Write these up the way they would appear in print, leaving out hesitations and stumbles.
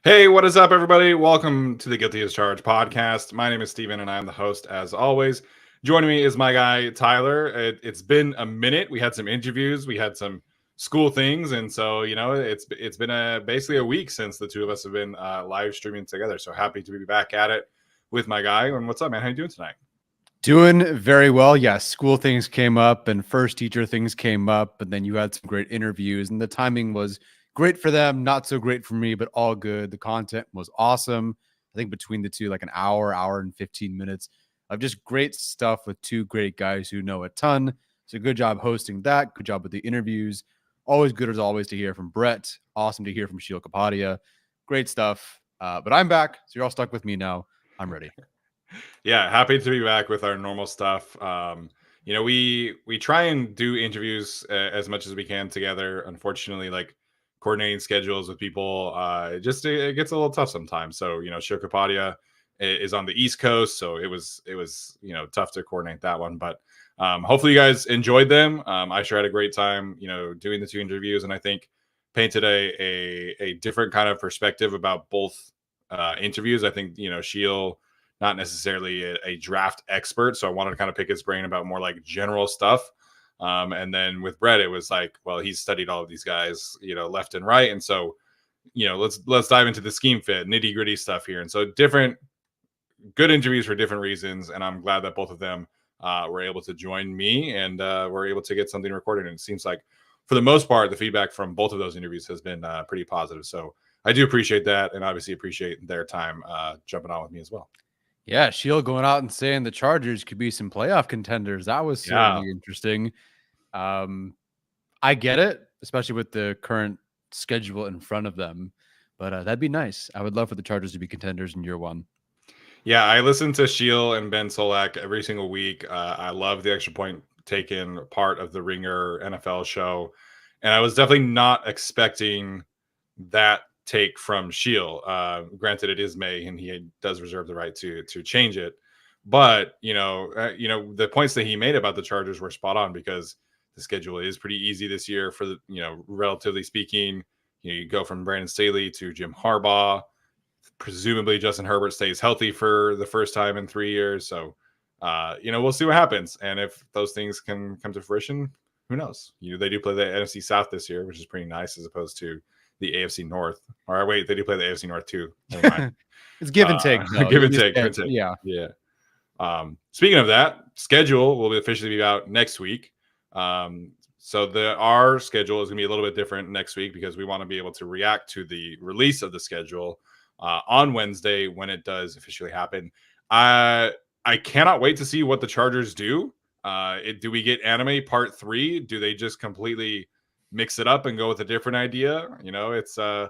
Hey, what is up, everybody? Welcome to the Guilty as Charged podcast. My name is Steven, and I'm the host, as always. Joining me is my guy, Tyler. It's been a minute. We had some interviews, we had some school things, and so, it's been basically a week since the two of us have been live streaming together. So happy to be back at it with my guy. And what's up, man? How you doing tonight? Doing very well. Yes, school things came up and first teacher things came up, and then you had some great interviews, and the timing was great for them, not so great for me, but all good. The content was awesome. I think between the two, like an hour and 15 minutes of just great stuff with two great guys who know a ton. So good job hosting that. Good job with the interviews. Always good as always to hear from Brett. Awesome to hear from Micheal Kapadia. Great stuff. But I'm back, so you're all stuck with me now. I'm ready. Yeah, happy to be back with our normal stuff. We try and do interviews as much as we can together. Unfortunately, like coordinating schedules with people, it gets a little tough sometimes. So Shokapadia is on the East Coast, so it was tough to coordinate that one. But hopefully you guys enjoyed them. I sure had a great time, doing the two interviews, and I think painted a different kind of perspective about both interviews. I think Sheil, not necessarily a draft expert, so I wanted to kind of pick his brain about more like general stuff. And then with Brett, it was like, well, he's studied all of these guys, left and right, and so let's dive into the scheme fit, nitty gritty stuff here. And so different good interviews for different reasons, and I'm glad that both of them were able to join me and were able to get something recorded. And it seems like for the most part, the feedback from both of those interviews has been pretty positive. So I do appreciate that, and obviously appreciate their time jumping on with me as well. Yeah, Shield going out and saying the Chargers could be some playoff contenders. That was certainly interesting. I get it, especially with the current schedule in front of them. But that'd be nice. I would love for the Chargers to be contenders in year one. Yeah, I listen to Sheil and Ben Solak every single week. I love the extra point taken part of the Ringer NFL show. And I was definitely not expecting that take from Sheil. Granted, it is May, and he does reserve the right to change it. But the points that he made about the Chargers were spot on, because the schedule is pretty easy this year for the relatively speaking. You go from Brandon Staley to Jim Harbaugh. Presumably, Justin Herbert stays healthy for the first time in 3 years. So, we'll see what happens, and if those things can come to fruition, who knows? They do play the NFC South this year, which is pretty nice, as opposed to the AFC North. Or wait, they do play the AFC North too. Never mind. It's give and take. Give and take. Yeah. Speaking of that, schedule will officially be out next week. So our schedule is going to be a little bit different next week, because we want to be able to react to the release of the schedule on Wednesday when it does officially happen. I cannot wait to see what the Chargers do. Do we get anime part 3? Do they just completely mix it up and go with a different idea? It's going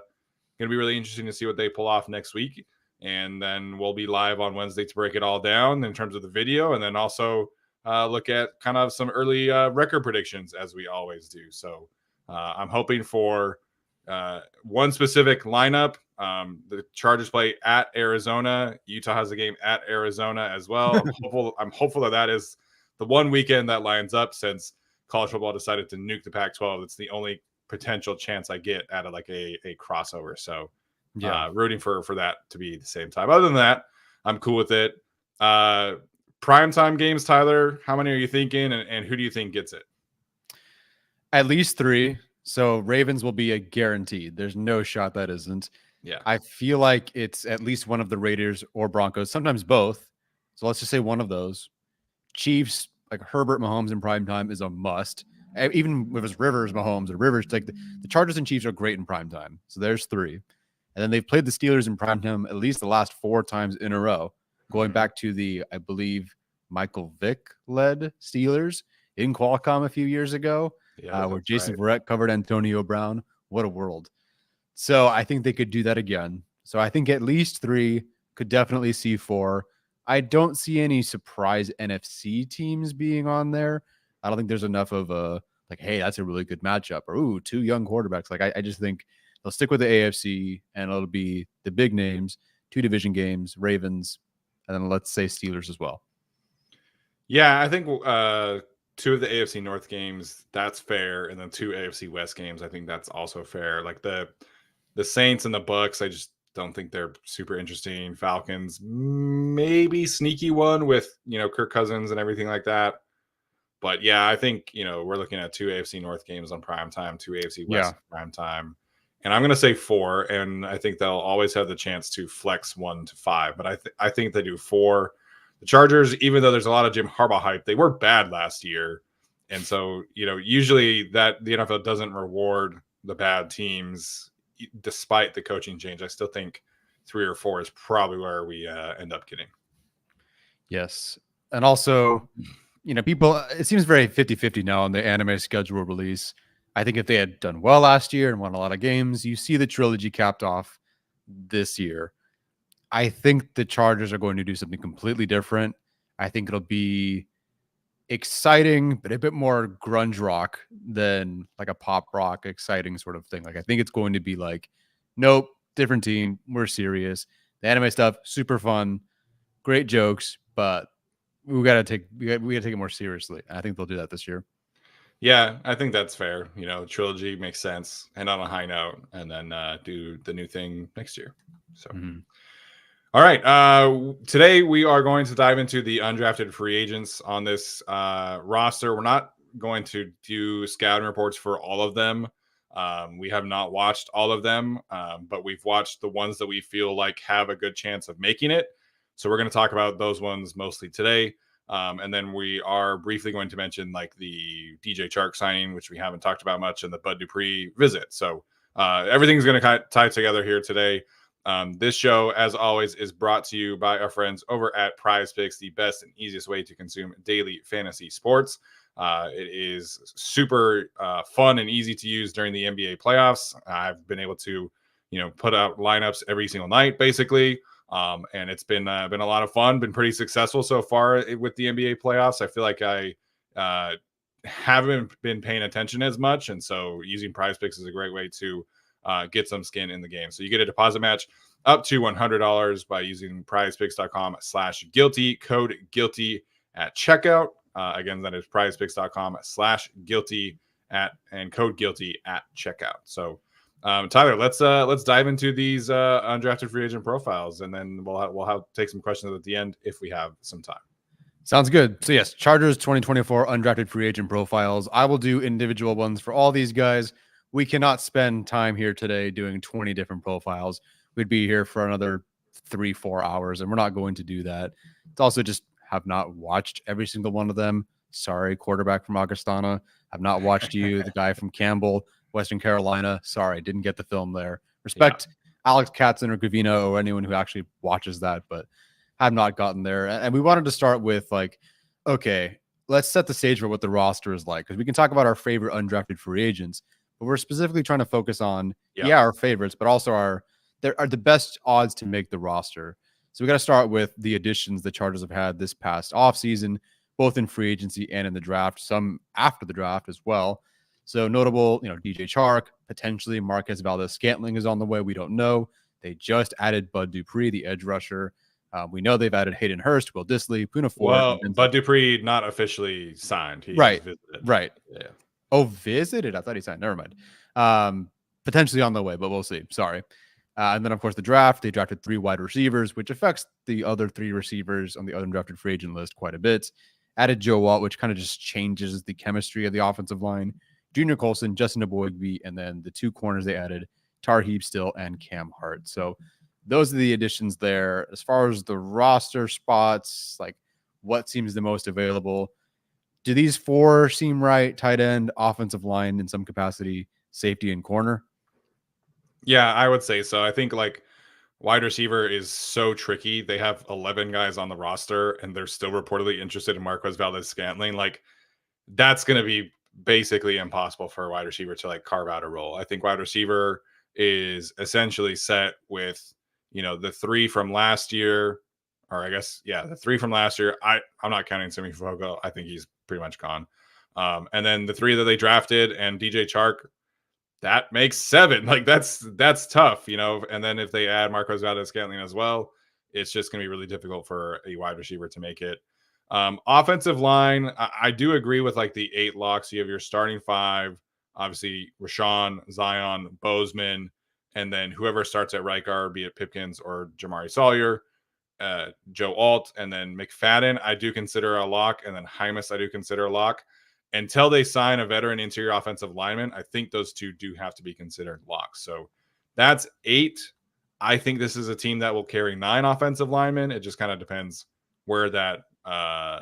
to be really interesting to see what they pull off next week. And then we'll be live on Wednesday to break it all down in terms of the video, and then also look at kind of some early record predictions, as we always do. So I'm hoping for one specific lineup. The Chargers play at Arizona. Utah has a game at Arizona as well. I'm hopeful that is the one weekend that lines up, since college football decided to nuke the Pac-12. It's the only potential chance I get at a crossover. So rooting for that to be the same time. Other than that, I'm cool with it. Primetime games, Tyler, how many are you thinking, and who do you think gets it? At least 3. So Ravens will be a guaranteed. There's no shot that isn't. Yeah. I feel like it's at least one of the Raiders or Broncos, sometimes both. So let's just say one of those. Chiefs, like Herbert, Mahomes in primetime is a must. Even if it's Rivers, Mahomes, or Rivers, like the Chargers and Chiefs are great in primetime. So there's 3. And then they've played the Steelers in primetime at least the last 4 times in a row, going back to the, I believe, Michael Vick led Steelers in Qualcomm a few years ago, where Jason Verrett covered Antonio Brown. What a world. So I think they could do that again. So I think at least 3, could definitely see 4. I don't see any surprise NFC teams being on there. I don't think there's enough of a, hey, that's a really good matchup, or, 2 young quarterbacks. I just think they'll stick with the AFC, and it'll be the big names, 2 division games, Ravens, and then let's say Steelers as well. Yeah, I think 2 of the AFC North games, that's fair, and then 2 AFC West games, I think that's also fair. Like the Saints and the Bucks, I just don't think they're super interesting. Falcons, maybe sneaky one with, Kirk Cousins and everything like that. But yeah, I think, we're looking at 2 AFC North games on prime time, 2 AFC West prime time. And I'm going to say 4, and I think they'll always have the chance to flex 1 to 5. But I think they do 4. The Chargers, even though there's a lot of Jim Harbaugh hype, they were bad last year. And so, usually that the NFL doesn't reward the bad teams despite the coaching change. I still think 3 or 4 is probably where we end up getting. Yes. And also, people, it seems very 50-50 now on the anime schedule release. I think if they had done well last year and won a lot of games, you see the trilogy capped off this year. I think the Chargers are going to do something completely different. I think it'll be exciting, but a bit more grunge rock than like a pop rock exciting sort of thing. Like, I think it's going to be like, nope, different team. We're serious. The anime stuff, super fun, great jokes, but we got to take it more seriously. I think they'll do that this year. Yeah, I think that's fair. Trilogy makes sense, and on a high note, and then do the new thing next year. So, All right. Today we are going to dive into the undrafted free agents on this roster. We're not going to do scouting reports for all of them. We have not watched all of them, but we've watched the ones that we feel like have a good chance of making it. So we're going to talk about those ones mostly today. And then we are briefly going to mention like the DJ Chark signing, which we haven't talked about much, and the Bud Dupree visit. So everything's going to tie together here today. This show, as always, is brought to you by our friends over at Prize Picks, the best and easiest way to consume daily fantasy sports. It is super fun and easy to use during the NBA playoffs. I've been able to, put out lineups every single night, basically. And it's been a lot of fun, been pretty successful so far with the NBA playoffs. I feel like I haven't been paying attention as much. And so using Prize Picks is a great way to get some skin in the game. So you get a deposit match up to $100 by using prizepicks.com/guilty, code guilty at checkout. Again, that is prizepicks.com/guilty and code guilty at checkout. So Tyler, let's dive into these undrafted free agent profiles, and then we'll take some questions at the end if we have some time. Sounds good. So yes, Chargers 2024 undrafted free agent profiles. I will do individual ones for all these guys. We cannot spend time here today doing 20 different profiles. We'd be here for another 3-4 hours, and we're not going to do that. It's also just have not watched every single one of them. Sorry, quarterback from Augustana. I've not watched you. The guy from Campbell, Western Carolina. Sorry, didn't get the film there. Respect Alex Katzen or Gavino or anyone who actually watches that, but have not gotten there. And we wanted to start with like, okay, let's set the stage for what the roster is like, because we can talk about our favorite undrafted free agents, but we're specifically trying to focus on our favorites, but also there are the best odds to make the roster. So we got to start with the additions the Chargers have had this past offseason, both in free agency and in the draft, some after the draft as well. So notable, DJ Chark, potentially Marquez Valdes-Scantling is on the way. We don't know. They just added Bud Dupree, the edge rusher. We know they've added Hayden Hurst, Will Dissly, Puna Ford. Well, Bud Dupree not officially signed. He right. visited. Right. Yeah. Oh, visited? I thought he signed. Never mind. Potentially on the way, but we'll see. Sorry. And then, of course, the draft. They drafted 3 wide receivers, which affects the other 3 receivers on the undrafted free agent list quite a bit. Added Joe Walt, which kind of just changes the chemistry of the offensive line. Junior Colson, Justin Aboigbe, and then the 2 corners they added, Tarheeb Still and Cam Hart. So those are the additions there. As far as the roster spots, like what seems the most available, do these 4 seem right? Tight end, offensive line in some capacity, safety, and corner? Yeah, I would say so. I think like wide receiver is so tricky. They have 11 guys on the roster, and they're still reportedly interested in Marquez Valdes-Scantling. Like, that's going to be basically impossible for a wide receiver to like carve out a role. I think wide receiver is essentially set with, the 3 from last year, or I guess, the 3 from last year. I'm not counting Simi Fogo. I think he's pretty much gone. And then the 3 that they drafted and DJ Chark, that makes 7. Like that's tough, and then if they add Marquez Valdes-Scantling as well, it's just going to be really difficult for a wide receiver to make it. Offensive line, I do agree with like the 8 locks. You have your starting 5, obviously Rashawn, Zion, Bozeman, And then whoever starts at right guard, be it Pipkins or Jamari Sawyer, Joe Alt, and then McFadden, I do consider a lock. And then Hymas, I do consider a lock. Until they sign a veteran interior offensive lineman, I think those two do have to be considered locks. So that's 8. I think this is a team that will carry 9 offensive linemen. It just kind of depends where that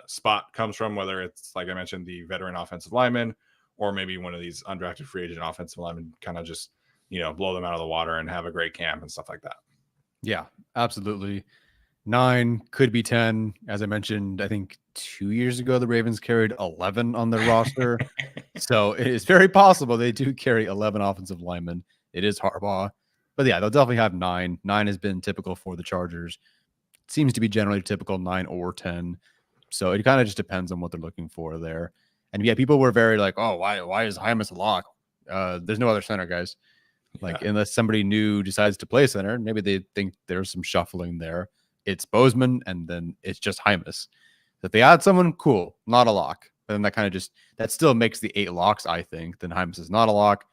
spot comes from, whether it's, like I mentioned, the veteran offensive lineman or maybe one of these undrafted free agent offensive linemen kind of just, blow them out of the water and have a great camp and stuff like that. Yeah, absolutely. 9 could be 10. As I mentioned, I think 2 years ago, the Ravens carried 11 on their roster. So it is very possible they do carry 11 offensive linemen. It is Harbaugh. But yeah, they'll definitely have 9. 9 has been typical for the Chargers. It seems to be generally typical 9 or 10. So it kind of just depends on what they're looking for there. And yeah, people were very like, oh, why is Hymas a lock? There's no other center, guys. Like, unless somebody new decides to play center, maybe they think there's some shuffling there. It's Bozeman, and then it's just Hymas. If they add someone, cool, not a lock. But then that kind of that still makes the 8 locks, I think. Then Hymas is not a lock.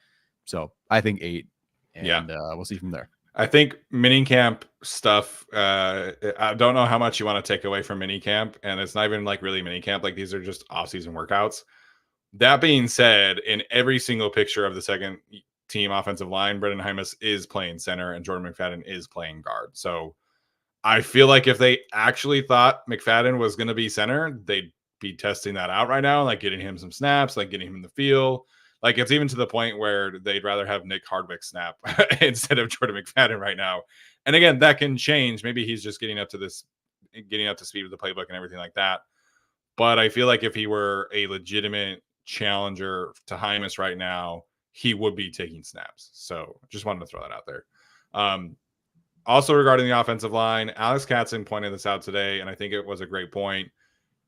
So I think 8. And we'll see from there. I think minicamp stuff, I don't know how much you want to take away from minicamp. And it's not even like really minicamp. Like, these are just off-season workouts. That being said, in every single picture of the second team offensive line, Brendan Hymas is playing center and Jordan McFadden is playing guard. So I feel like if they actually thought McFadden was going to be center, they'd be testing that out right now, like getting him some snaps, like getting him in the feel. Like, it's even to the point where they'd rather have Nick Hardwick snap instead of Jordan McFadden right now. And again, that can change. Maybe he's just getting up to speed with the playbook and everything like that. But I feel like if he were a legitimate challenger to Hymas right now, he would be taking snaps. So just wanted to throw that out there. Also, regarding the offensive line, Alex Katzen pointed this out today, and I think it was a great point.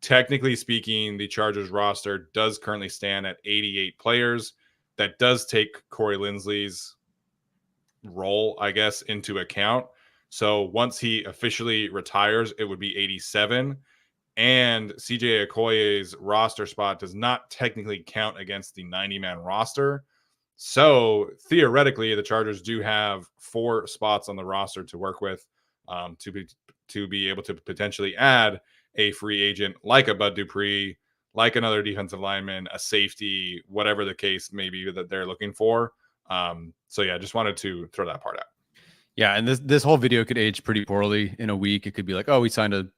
Technically speaking, the Chargers roster does currently stand at 88 players. That does take Corey Linsley's role, I guess, into account. So once he officially retires, it would be 87. And CJ Okoye's roster spot does not technically count against the 90-man roster. So theoretically, the Chargers do have 4 spots on the roster to work with, to be able to potentially add a free agent like a Bud Dupree, like another defensive lineman, a safety, whatever the case may be that they're looking for. So yeah, just wanted to throw that part out. Yeah, and this whole video could age pretty poorly in a week. It could be like, oh, we signed a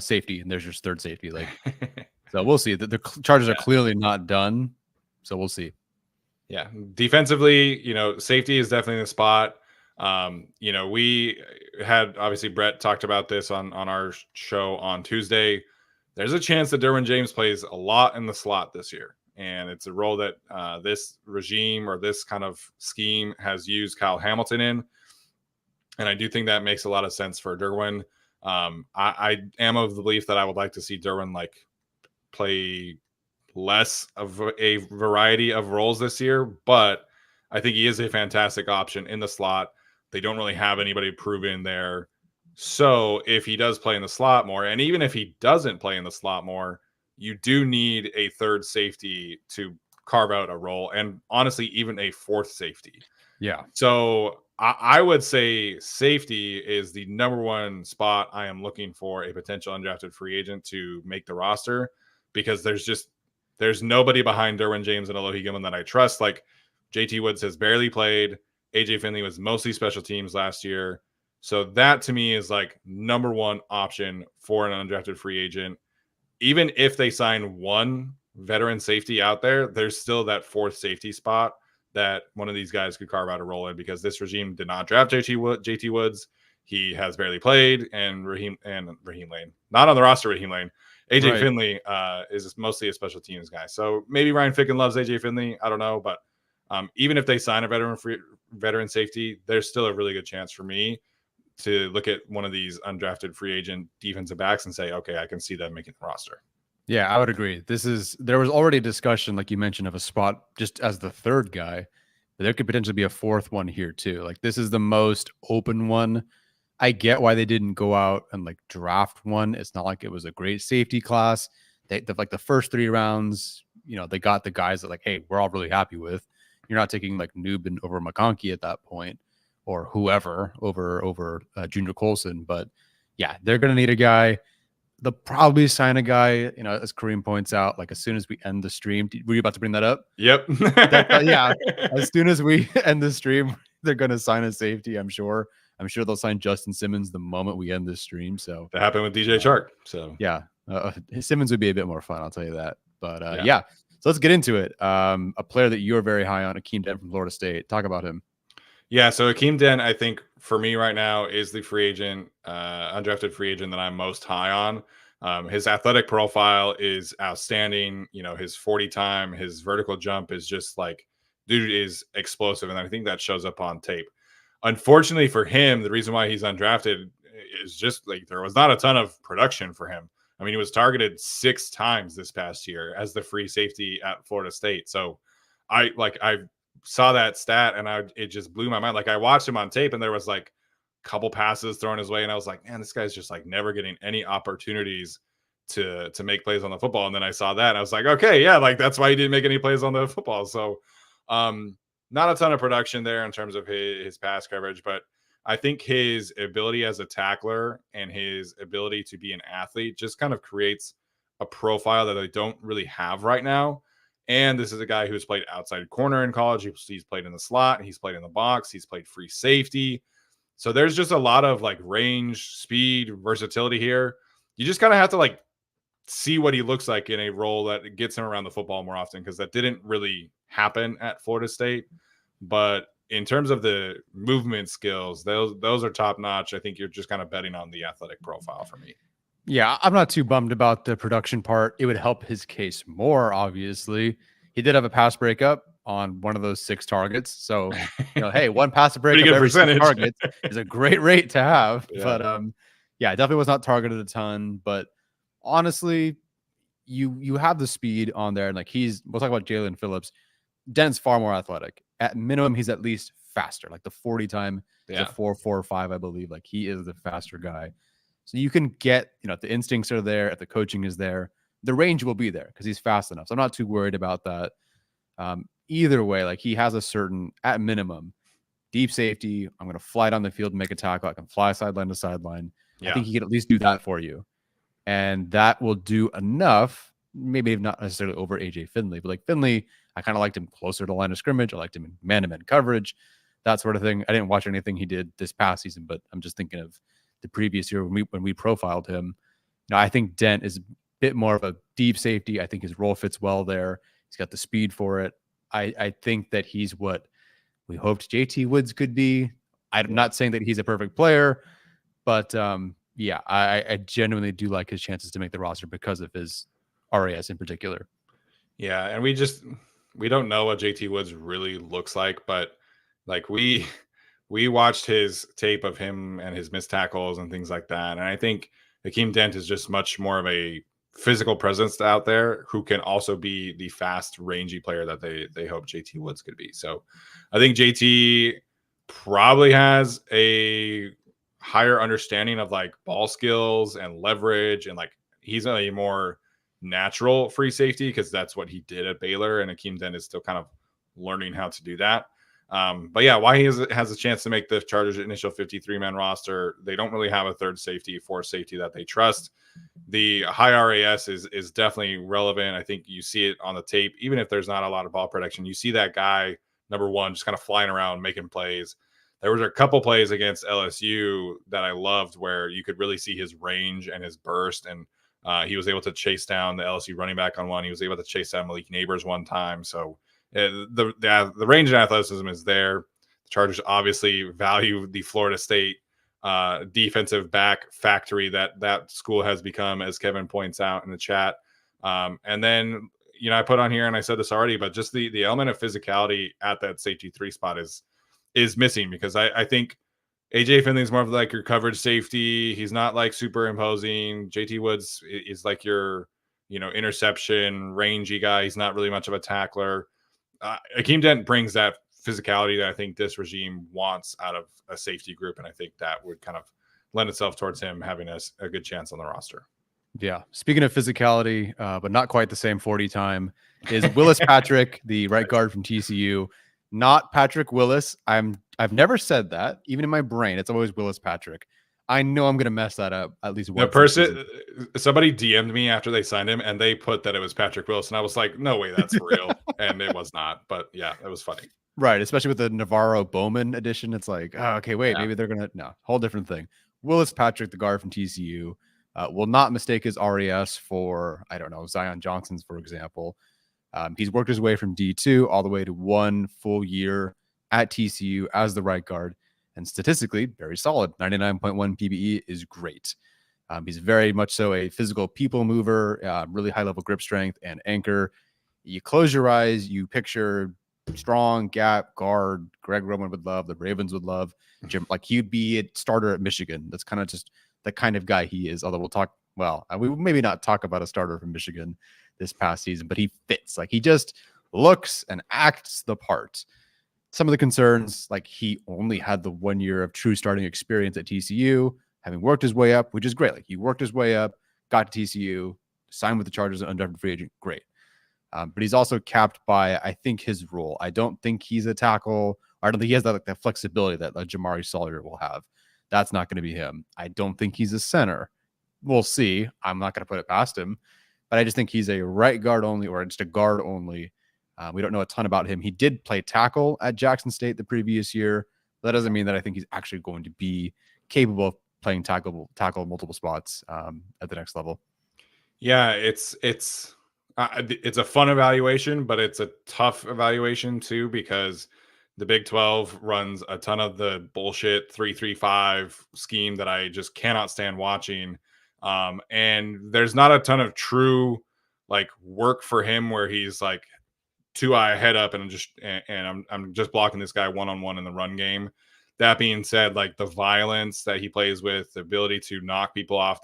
safety, and there's your third safety. Like, so we'll see. The Chargers are clearly not done, so we'll see. Yeah, defensively, safety is definitely the spot. We had, obviously, Brett talked about this on our show on Tuesday. There's a chance that Derwin James plays a lot in the slot this year. And it's a role that this regime or this kind of scheme has used Kyle Hamilton in. And I do think that makes a lot of sense for Derwin. I am of the belief that I would like to see Derwin play less of a variety of roles this year, but I think he is a fantastic option in the slot. They don't really have anybody proven there. So if he does play in the slot more, and even if he doesn't play in the slot more, you do need a third safety to carve out a role, and honestly, even a fourth safety. Yeah. So I would say safety is the number one spot I am looking for a potential undrafted free agent to make the roster, because there's nobody behind Derwin James and Alohi Gilman that I trust. Like, JT Woods has barely played. AJ Finley was mostly special teams last year. So that to me is like number one option for an undrafted free agent. Even if they sign one veteran safety out there, there's still that fourth safety spot that one of these guys could carve out a role in, because this regime did not draft JT Woods. He has barely played, and Raheem Lane, not on the roster. Raheem Lane, AJ Finley is mostly a special teams guy. So maybe Ryan Ficken loves AJ Finley. I don't know, but even if they sign a veteran safety, there's still a really good chance for me to look at one of these undrafted free agent defensive backs and say, okay, I can see them making the roster. Yeah, I would agree. There was already a discussion, like you mentioned, of a spot just as the third guy, but there could potentially be a fourth one here too. Like, this is the most open one. I get why they didn't go out and draft one. It's not like it was a great safety class. The first 3 rounds, they got the guys that hey, we're all really happy with. You're not taking Newbin over McConkey at that point. or whoever over Junior Colson. But yeah, they're going to need a guy. They'll probably sign a guy, as Kareem points out, like as soon as we end the stream. Were you about to bring that up? Yep. Yeah. As soon as we end the stream, they're going to sign a safety, I'm sure. I'm sure they'll sign Justin Simmons the moment we end this stream. So that happened with DJ Chark. So yeah, Simmons would be a bit more fun, I'll tell you that. But yeah. So let's get into it. A player that you're very high on, Akeem Dent from Florida State. Talk about him. Yeah, so Akeem Dent, I think for me right now is the free agent, undrafted free agent that I'm most high on. His athletic profile is outstanding. His 40 time, his vertical jump is just like, dude is explosive. And I think that shows up on tape. Unfortunately for him, the reason why he's undrafted is just like there was not a ton of production for him. I mean, he was targeted 6 times this past year as the free safety at Florida State. So I saw that stat and it just blew my mind. Like I watched him on tape and there was like a couple passes thrown his way and I was like, man, this guy's just like never getting any opportunities to make plays on the football. And then I saw that and I was like, okay, yeah, like that's why he didn't make any plays on the football. So not a ton of production there in terms of his pass coverage, but I think his ability as a tackler and his ability to be an athlete just kind of creates a profile that they don't really have right now. And this is a guy who's played outside corner in college. He's played in the slot. He's played in the box. He's played free safety. So there's just a lot of like range, speed, versatility here. You just kind of have to like see what he looks like in a role that gets him around the football more often, because that didn't really happen at Florida State. But in terms of the movement skills, those are top notch. I think you're just kind of betting on the athletic profile for me. Yeah, I'm not too bummed about the production part. It would help his case more, obviously. He did have a pass breakup on one of those 6 targets. So, hey, one pass breakup every 6 targets is a great rate to have. Yeah. But yeah, definitely was not targeted a ton. But honestly, you have the speed on there. And like we'll talk about Jalen Phillips. Dent's far more athletic. At minimum, he's at least faster. Like the 40 time is a 4.45, I believe. Like he is the faster guy. So you can get, if the instincts are there, if the coaching is there, the range will be there because he's fast enough. So I'm not too worried about that. Either way, like he has a certain, at minimum, deep safety. I'm going to fly down the field and make a tackle. I can fly sideline to sideline. Yeah. I think he can at least do that for you. And that will do enough, maybe not necessarily over AJ Finley, but like Finley, I kind of liked him closer to line of scrimmage. I liked him in man-to-man coverage, that sort of thing. I didn't watch anything he did this past season, but I'm just thinking of the previous year when we profiled him. I think Dent is a bit more of a deep safety. I think his role fits well there. He's got the speed for it. I think that he's what we hoped JT Woods could be. I'm not saying that he's a perfect player, but yeah, I genuinely do like his chances to make the roster because of his RAS in particular. Yeah, and we don't know what JT Woods really looks like, but like we watched his tape of him and his missed tackles and things like that. And I think Akeem Dent is just much more of a physical presence out there who can also be the fast, rangy player that they hope JT Woods could be. So I think JT probably has a higher understanding of like ball skills and leverage. And like he's a more natural free safety because that's what he did at Baylor. And Akeem Dent is still kind of learning how to do that. But yeah, why he has a chance to make the Chargers initial 53-man roster. They don't really have a third safety, fourth safety that they trust. The high RAS is definitely relevant. I think you see it on the tape, even if there's not a lot of ball production. You see that guy, number one, just kind of flying around, making plays. There was a couple plays against LSU that I loved where you could really see his range and his burst. And he was able to chase down the LSU running back on one. He was able to chase down Malik Neighbors one time. So the range and athleticism is there. The Chargers obviously value the Florida State defensive back factory that school has become, as Kevin points out in the chat. And then, I put on here, and I said this already, but just the element of physicality at that safety 3 spot is missing, because I think AJ Finley is more of like your coverage safety. He's not like super imposing. JT Woods is like your, interception rangy guy. He's not really much of a tackler. Akeem Dent brings that physicality that I think this regime wants out of a safety group. And I think that would kind of lend itself towards him having a good chance on the roster. Yeah. Speaking of physicality, but not quite the same 40 time, is Willis Patrick, the right guard from TCU. Not Patrick Willis. I've never said that. Even in my brain, it's always Willis Patrick. I know I'm gonna mess that up at least The once this season. somebody DM'd me after they signed him, and they put that it was Patrick Wilson. I was like, no way, that's real, and it was not. But yeah, it was funny. Right, especially with the Navarro Bauman edition. It's like, oh, okay, wait, maybe they're gonna whole different thing. Willis Patrick, the guard from TCU, will not mistake his RES for, I don't know, Zion Johnson's, for example. He's worked his way from D2 all the way to 1 full year at TCU as the right guard, and statistically very solid. 99.1 PBE is great. He's very much so a physical people mover, really high level grip strength and anchor. You close your eyes, you picture strong gap guard. Greg Roman would love, the Ravens would love. Jim, like he'd be a starter at Michigan. That's kind of just the kind of guy he is. Although we maybe not talk about a starter from Michigan this past season, but he fits. Like he just looks and acts the part. Some of the concerns, like he only had the 1 year of true starting experience at TCU, having worked his way up, which is great. Like he worked his way up, got to TCU, signed with the Chargers, an undrafted free agent. Great. But he's also capped by, I think, his role. I don't think he's a tackle. I don't think he has that flexibility that Jamari Sawyer will have. That's not going to be him. I don't think he's a center. We'll see. I'm not going to put it past him. But I just think he's a right guard only, or just a guard only. We don't know a ton about him. He did play tackle at Jackson State the previous year. That doesn't mean that I think he's actually going to be capable of playing tackle multiple spots at the next level. Yeah, it's a fun evaluation, but it's a tough evaluation too, because the Big 12 runs a ton of the bullshit 3-3-5 scheme that I just cannot stand watching. And there's not a ton of true like work for him where he's like 2-eye head up and I'm just blocking this guy one-on-one in the run game. That being said, like the violence that he plays with, the ability to knock people off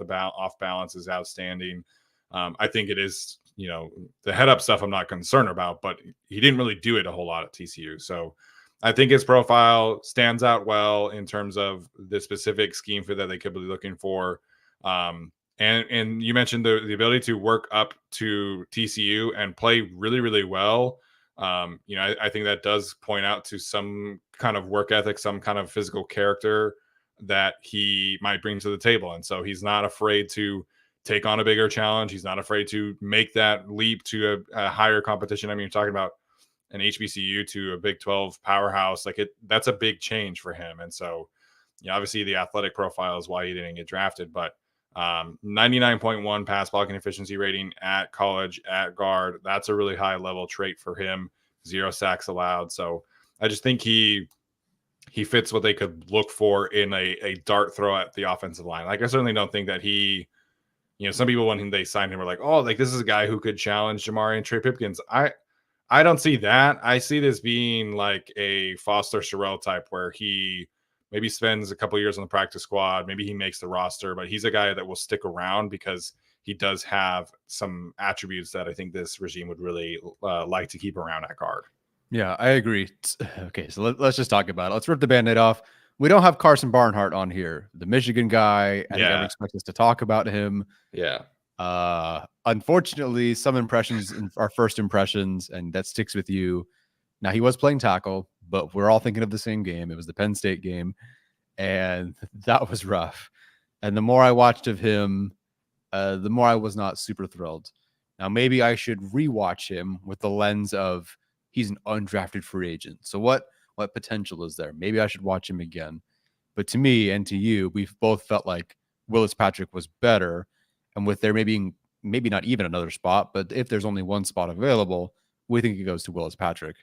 balance is outstanding. I think it is, the head up stuff I'm not concerned about, but he didn't really do it a whole lot at TCU. So I think his profile stands out well in terms of the specific scheme fit that they could be looking for. And you mentioned the ability to work up to TCU and play really, really well. I think that does point out to some kind of work ethic, some kind of physical character that he might bring to the table. And so he's not afraid to take on a bigger challenge. He's not afraid to make that leap to a higher competition. I mean, you're talking about an HBCU to a Big 12 powerhouse. That's a big change for him. And so, obviously the athletic profile is why he didn't get drafted, but 99.1 pass blocking efficiency rating at college at guard. That's a really high level trait for him. 0 sacks allowed. So I just think he fits what they could look for in a dart throw at the offensive line. Like I certainly don't think that he, some people when they signed him were like, oh, like this is a guy who could challenge Zamari and Trey Pipkins. I don't see that. I see this being like a Foster Sherrell type where he maybe spends a couple years on the practice squad. Maybe he makes the roster, but he's a guy that will stick around because he does have some attributes that I think this regime would really like to keep around at guard. Yeah, I agree. Okay, so let's just talk about it. Let's rip the Band-Aid off. We don't have Karsen Barnhart on here, the Michigan guy. I think everyone expects us to talk about him. Yeah. Unfortunately, some impressions are first impressions, and that sticks with you. Now, he was playing tackle, but we're all thinking of the same game. It was the Penn State game, and that was rough. And the more I watched of him, the more I was not super thrilled. Now, maybe I should rewatch him with the lens of he's an undrafted free agent. So what potential is there? Maybe I should watch him again. But to me and to you, we've both felt like Willis Patrick was better. And with there maybe not even another spot, but if there's only one spot available, we think it goes to Willis Patrick.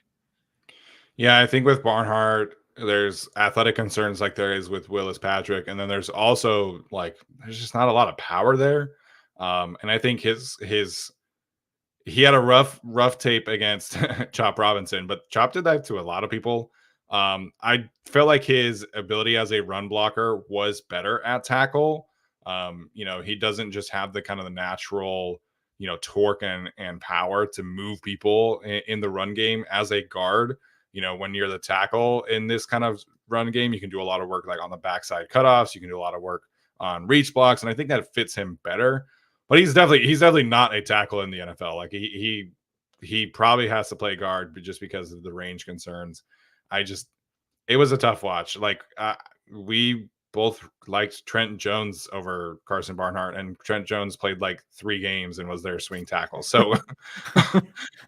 Yeah, I think with Barnhart, there's athletic concerns like there is with Willis Patrick. And then there's also there's just not a lot of power there. And I think he had a rough tape against Chop Robinson, but Chop did that to a lot of people. I felt like his ability as a run blocker was better at tackle. He doesn't just have the kind of the natural, torque and power to move people in the run game as a guard. When you're the tackle in this kind of run game, you can do a lot of work like on the backside cutoffs. You can do a lot of work on reach blocks. And I think that fits him better. But he's definitely not a tackle in the NFL. Like he he probably has to play guard just because of the range concerns. It was a tough watch. Like we both liked Trent Jones over Karsen Barnhart, and Trent Jones played like 3 games and was their swing tackle. So,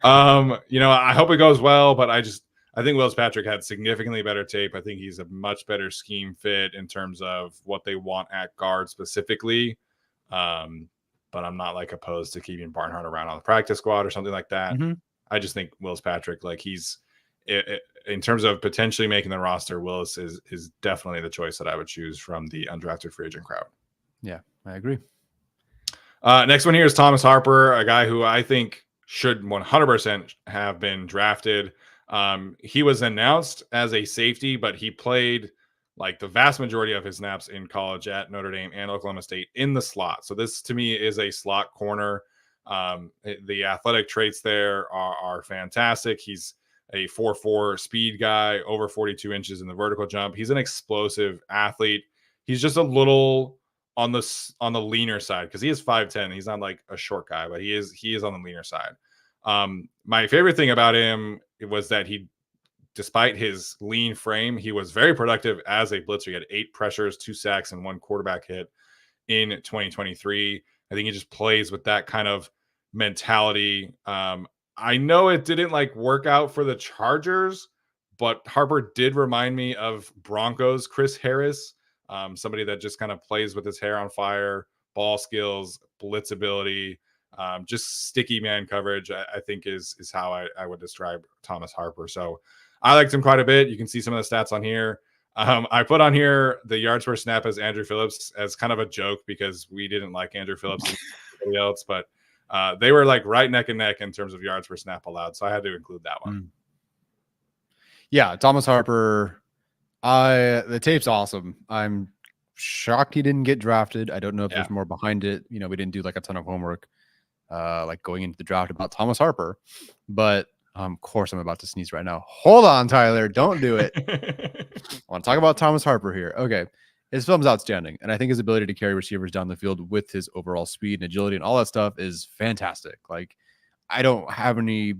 I hope it goes well, but I think Willis Patrick had significantly better tape. I think he's a much better scheme fit in terms of what they want at guard specifically. But I'm not like opposed to keeping Barnhart around on the practice squad or something like that. Mm-hmm. I just think Willis Patrick, like in terms of potentially making the roster, Willis is definitely the choice that I would choose from the undrafted free agent crowd. Yeah, I agree. Next one here is Thomas Harper, a guy who I think should 100% have been drafted. He was announced as a safety, but he played like the vast majority of his snaps in college at Notre Dame and Oklahoma State in the slot. So this to me is a slot corner. The athletic traits there are fantastic. He's a 4.4 speed guy, over 42 inches in the vertical jump. He's an explosive athlete. He's just a little on the leaner side because he is 5'10". He's not like a short guy, but he is on the leaner side. My favorite thing about him was that despite his lean frame, he was very productive as a blitzer. He had 8 pressures, 2 sacks, and 1 quarterback hit in 2023. I think he just plays with that kind of mentality. I know it didn't like work out for the Chargers, but Harper did remind me of Broncos Chris Harris, somebody that just kind of plays with his hair on fire, ball skills, blitz ability, just sticky man coverage. I think is how I would describe Thomas Harper. So I liked him quite a bit. You can see some of the stats on here. I put on here the yards per snap as Andrew Phillips as kind of a joke because we didn't like Andrew Phillips and anybody else, but they were like right neck and neck in terms of yards per snap allowed. So I had to include that one. Yeah, Thomas Harper. The tape's awesome. I'm shocked he didn't get drafted. I don't know if there's more behind it. We didn't do like a ton of homework, like going into the draft about Thomas Harper, but of course I'm about to sneeze right now. Hold on, Tyler. Don't do it. I want to talk about Thomas Harper here. Okay. His film's outstanding. And I think his ability to carry receivers down the field with his overall speed and agility and all that stuff is fantastic. Like, I don't have any,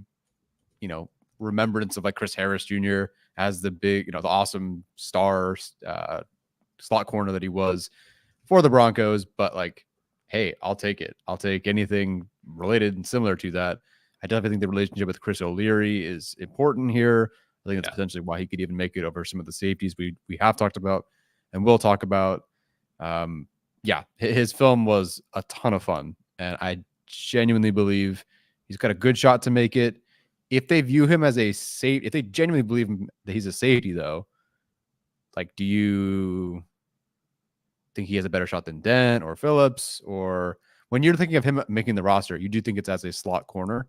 remembrance of like Chris Harris Jr. as the big, the awesome star slot corner that he was for the Broncos. But like, hey, I'll take it. I'll take anything related and similar to that. I definitely think the relationship with Chris O'Leary is important here. I think that's potentially why he could even make it over some of the safeties we have talked about and we'll talk about. His film was a ton of fun, and I genuinely believe he's got a good shot to make it. If they view him as a safety, if they genuinely believe that he's a safety, though, like, do you think he has a better shot than Dent or Phillips? Or when you're thinking of him making the roster, you do think it's as a slot corner?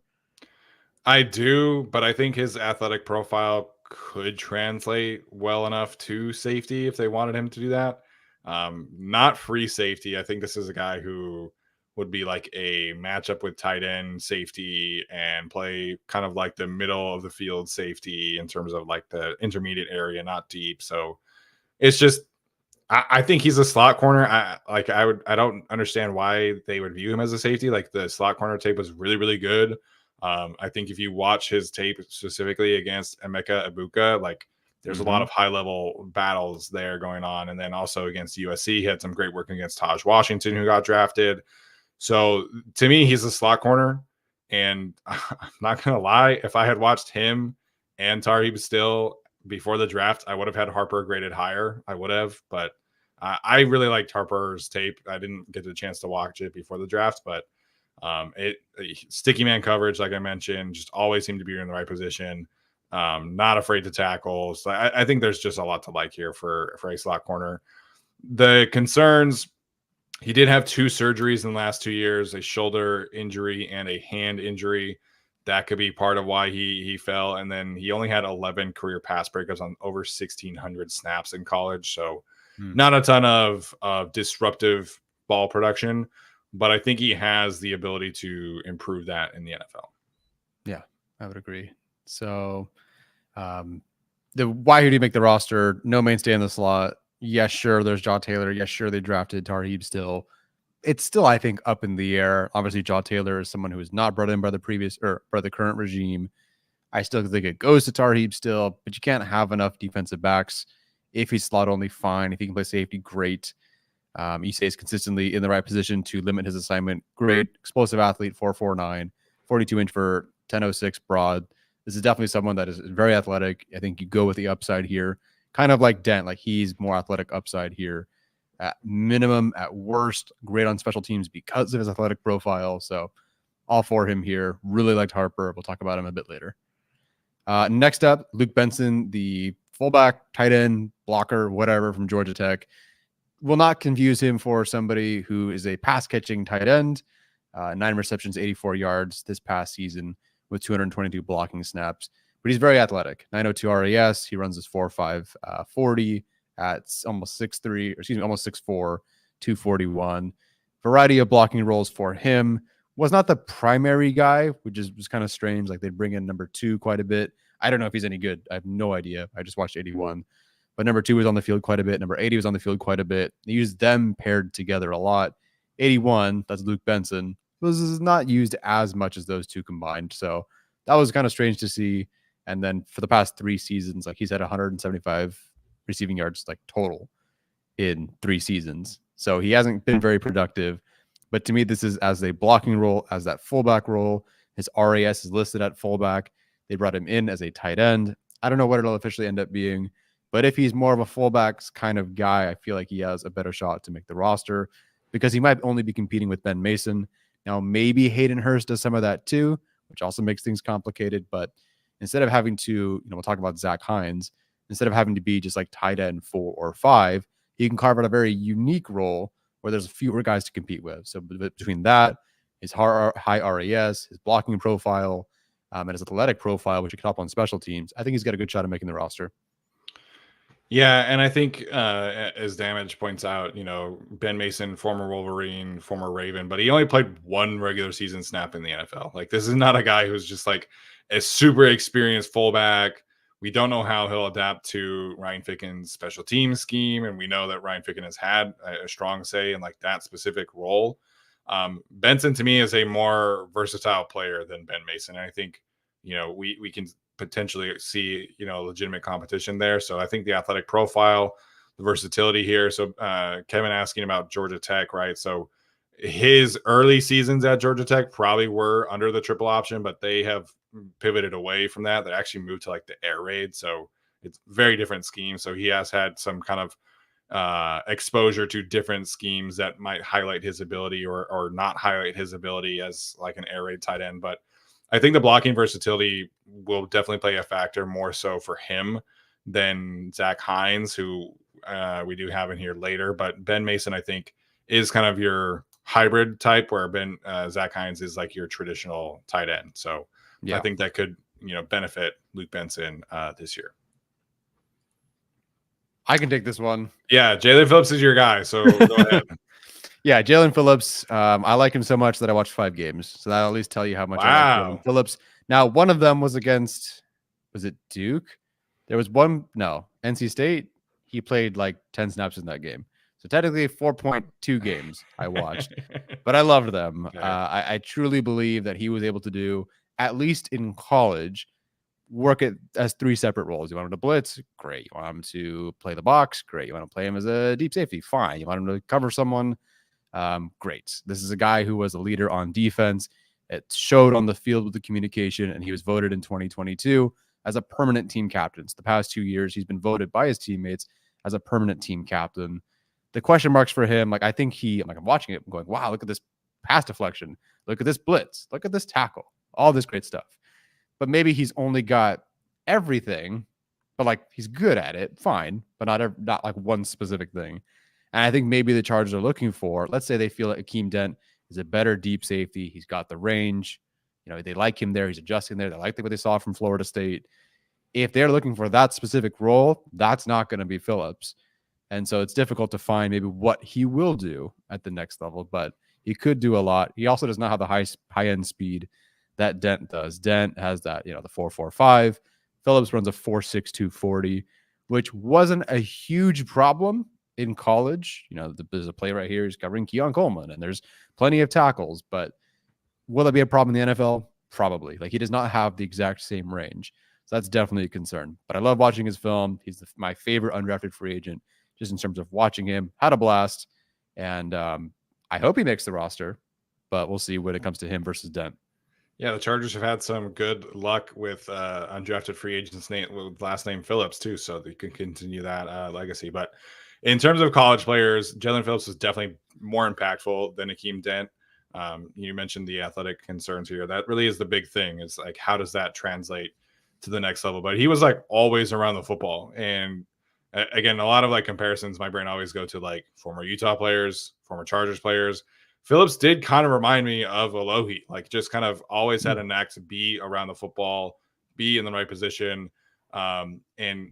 I do, but I think his athletic profile could translate well enough to safety if they wanted him to do that. Not free safety. I think this is a guy who would be like a matchup with tight end safety and play kind of like the middle of the field safety in terms of like the intermediate area, not deep. So it's just, I think he's a slot corner. I don't understand why they would view him as a safety. Like, the slot corner tape was really, really good. I think if you watch his tape specifically against Emeka Egbuka, like, there's a lot of high level battles there going on. And then also against USC, he had some great work against Taj Washington, who got drafted. So to me, he's a slot corner. And I'm not going to lie, if I had watched him and Tarheeb Still before the draft, I would have had Harper graded higher. I would have, but I really liked Harper's tape. I didn't get the chance to watch it before the draft, but sticky man coverage, like I mentioned, just always seemed to be in the right position. Not afraid to tackle. So I think there's just a lot to like here for a slot corner. The concerns, he did have 2 surgeries in the last 2 years, a shoulder injury and a hand injury. That could be part of why he fell. And then he only had 11 career pass breakups on over 1,600 snaps in college. So not a ton of disruptive ball production, but I think he has the ability to improve that in the NFL. Yeah, I would agree. So why did he make the roster? No mainstay in the slot. Yes, sure, there's Jaw Taylor. Yes, sure, they drafted Tarheeb Still. it's still, I think, up in the air. Obviously, Jaw Taylor is someone who is not brought in by the previous or by the current regime. I still think it goes to Tarheeb still, but you can't have enough defensive backs. If he's slot only, fine. If he can play safety, great. He stays consistently in the right position to limit his assignment. Great. Explosive athlete, 4'9", 42-inch for 10.06 broad. This is definitely someone that is very athletic. I think you go with the upside here. Kind of like Dent, like he's more athletic upside here. At minimum, at worst, great on special teams because of his athletic profile. So all for him here. Really liked Harper. We'll talk about him a bit later. Next up, Luke Benson, the fullback, tight end, blocker, whatever from Georgia Tech. Will not confuse him for somebody who is a pass-catching tight end. 9 receptions, 84 yards this past season with 222 blocking snaps. But he's very athletic. 902 RAS. He runs his 4.5 40 at almost 6'3", or excuse me, almost 6'4", 241. Variety of blocking roles for him. Was not the primary guy, which was kind of strange. Like they'd bring in number 2 quite a bit. I don't know if he's any good. I have no idea. I just watched 81. But number 2 was on the field quite a bit. Number 80 was on the field quite a bit. They used them paired together a lot. 81, that's Luke Benson, was not used as much as those two combined. So that was kind of strange to see. And then for the past 3 seasons, like he's had 175 receiving yards like total in 3 seasons. So he hasn't been very productive. But to me, this is as a blocking role, as that fullback role. His RAS is listed at fullback. They brought him in as a tight end. I don't know what it'll officially end up being. But if he's more of a fullbacks kind of guy, I feel like he has a better shot to make the roster because he might only be competing with Ben Mason. Now, maybe Hayden Hurst does some of that too, which also makes things complicated. But instead of having to, we'll talk about Zach Heins, instead of having to be just like tight end 4 or 5, he can carve out a very unique role where there's fewer guys to compete with. So between that, his high RAS, his blocking profile, and his athletic profile, which he can help on special teams, I think he's got a good shot at making the roster. Yeah, and I think as Damage points out, Ben Mason, former Wolverine, former Raven, but he only played 1 regular season snap in the NFL. Like this is not a guy who's just like a super experienced fullback. We don't know how he'll adapt to Ryan Ficken's special team scheme, and we know that Ryan Ficken has had a strong say in like that specific role. Benson to me is a more versatile player than Ben Mason. And I think we can potentially see legitimate competition there. So I think the athletic profile, the versatility here. So Kevin asking about Georgia Tech, right? So his early seasons at Georgia Tech probably were under the triple option, but they have pivoted away from that. They actually moved to like the air raid, so it's very different scheme. So he has had some kind of exposure to different schemes that might highlight his ability or not highlight his ability as like an air raid tight end. But I think the blocking versatility will definitely play a factor more so for him than Zach Heins, who we do have in here later. But Ben Mason, I think, is kind of your hybrid type where Zach Heins is like your traditional tight end. So yeah. I think that could, benefit Luke Benson this year. I can take this one. Yeah, Jalen Phillips is your guy, so go ahead. Yeah, Jalen Phillips. I like him so much that I watched 5 games. So that'll at least tell you how much I like Jalen Phillips. Now, one of them was against, was it Duke? There was one, no, NC State. He played like 10 snaps in that game. So technically 4.2 games I watched, but I loved them. Okay. I truly believe that he was able to do, at least in college, work it as 3 separate roles. You want him to blitz? Great. You want him to play the box? Great. You want to play him as a deep safety? Fine. You want him to cover someone? Great. This is a guy who was a leader on defense. It showed on the field with the communication, and he was voted in 2022 as a permanent team captain. So the past 2 years, he's been voted by his teammates as a permanent team captain. The question marks for him, like I think I'm watching it, I'm going, wow, look at this pass deflection. Look at this blitz. Look at this tackle. All this great stuff. But maybe he's only got everything, but like he's good at it, fine, but not like one specific thing. And I think maybe the Chargers are looking for, let's say they feel like Akeem Dent is a better deep safety. He's got the range. They like him there. He's adjusting there. They like what they saw from Florida State. If they're looking for that specific role, that's not going to be Phillips. And so it's difficult to find maybe what he will do at the next level, but he could do a lot. He also does not have the high-end speed that Dent does. Dent has that, the 4.45. Phillips runs a 4.6 240, which wasn't a huge problem in college. There's a play right here. He's covering Keon Coleman, and there's plenty of tackles. But will that be a problem in the NFL? Probably. Like, he does not have the exact same range. So that's definitely a concern. But I love watching his film. He's my favorite undrafted free agent, just in terms of watching him. Had a blast. And I hope he makes the roster, but we'll see when it comes to him versus Dent. Yeah, the Chargers have had some good luck with undrafted free agents with last name Phillips too, so they can continue that legacy. But in terms of college players, Jaelen Phillips is definitely more impactful than Akeem Dent. You mentioned the athletic concerns here. That really is the big thing. Is like, how does that translate to the next level? But he was like always around the football, and again, a lot of like comparisons. My brain always go to like former Utah players, former Chargers players. Phillips did kind of remind me of Alohi, like just kind of always had a knack to be around the football, be in the right position. And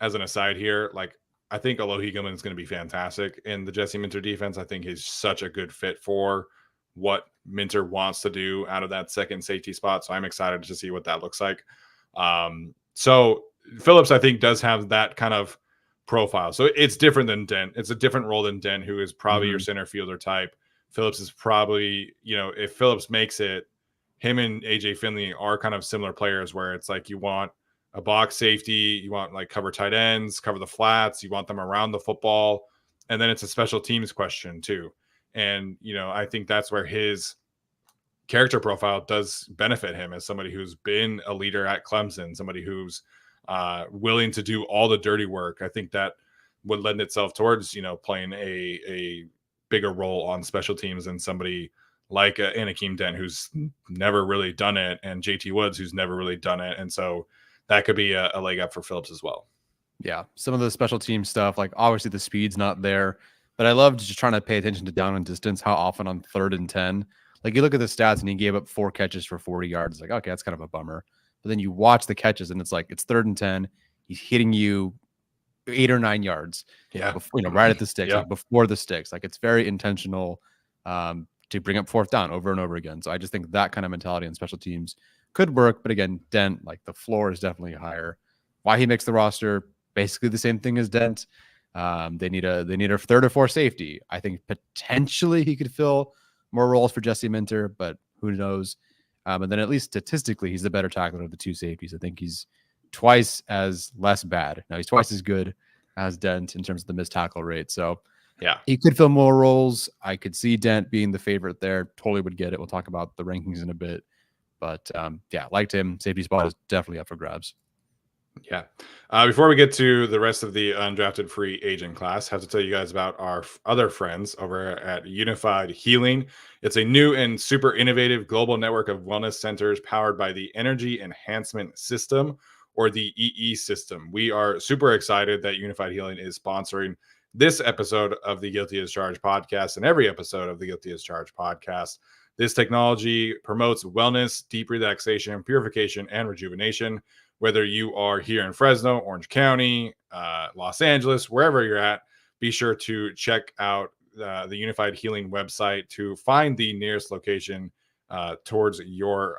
as an aside here, like, I think Alohi Gilman is going to be fantastic in the Jesse Minter defense. I think he's such a good fit for what Minter wants to do out of that second safety spot. So I'm excited to see what that looks like. So Phillips, I think, does have that kind of profile. So it's different than Dent. It's a different role than Dent, who is probably your center fielder type. Phillips is probably, if Phillips makes it, him and AJ Finley are kind of similar players where it's like you want a box safety, you want like cover tight ends, cover the flats, you want them around the football. And then it's a special teams question too. And, I think that's where his character profile does benefit him as somebody who's been a leader at Clemson, somebody who's willing to do all the dirty work. I think that would lend itself towards, playing a bigger role on special teams than somebody like Akeem Dent, who's never really done it, and JT Woods, who's never really done it. And so that could be a leg up for Phillips as well. Yeah. Some of the special team stuff, like obviously the speed's not there, but I love just trying to pay attention to down and distance, how often on 3rd and 10, like you look at the stats and he gave up 4 catches for 40 yards. Like, okay, that's kind of a bummer. But then you watch the catches and it's like, it's 3rd and 10. He's hitting you 8 or 9 yards. Yeah. Before, right at the sticks, like before the sticks. Like, it's very intentional to bring up 4th down over and over again. So I just think that kind of mentality on special teams could work. But again, Dent, like, the floor is definitely higher. Why he makes the roster, basically the same thing as Dent. They need a 3rd or 4th safety. I think potentially he could fill more roles for Jesse Minter, but who knows? And then at least statistically, he's the better tackler of the 2 safeties. I think he's twice as less bad. Now he's twice as good as Dent in terms of the missed tackle rate. So yeah, he could fill more roles. I could see Dent being the favorite there. Totally would get it. We'll talk about the rankings in a bit. But liked him. Safety spot is definitely up for grabs. Yeah. Before we get to the rest of the undrafted free agent class, I have to tell you guys about our other friends over at Unified Healing. It's a new and super innovative global network of wellness centers powered by the Energy Enhancement System, or the EE system. We are super excited that Unified Healing is sponsoring this episode of the Guilty as Charged podcast and every episode of the Guilty as Charged podcast. This technology promotes wellness, deep relaxation, purification, and rejuvenation. Whether you are here in Fresno, Orange County, Los Angeles, wherever you're at, be sure to check out the Unified Healing website to find the nearest location towards your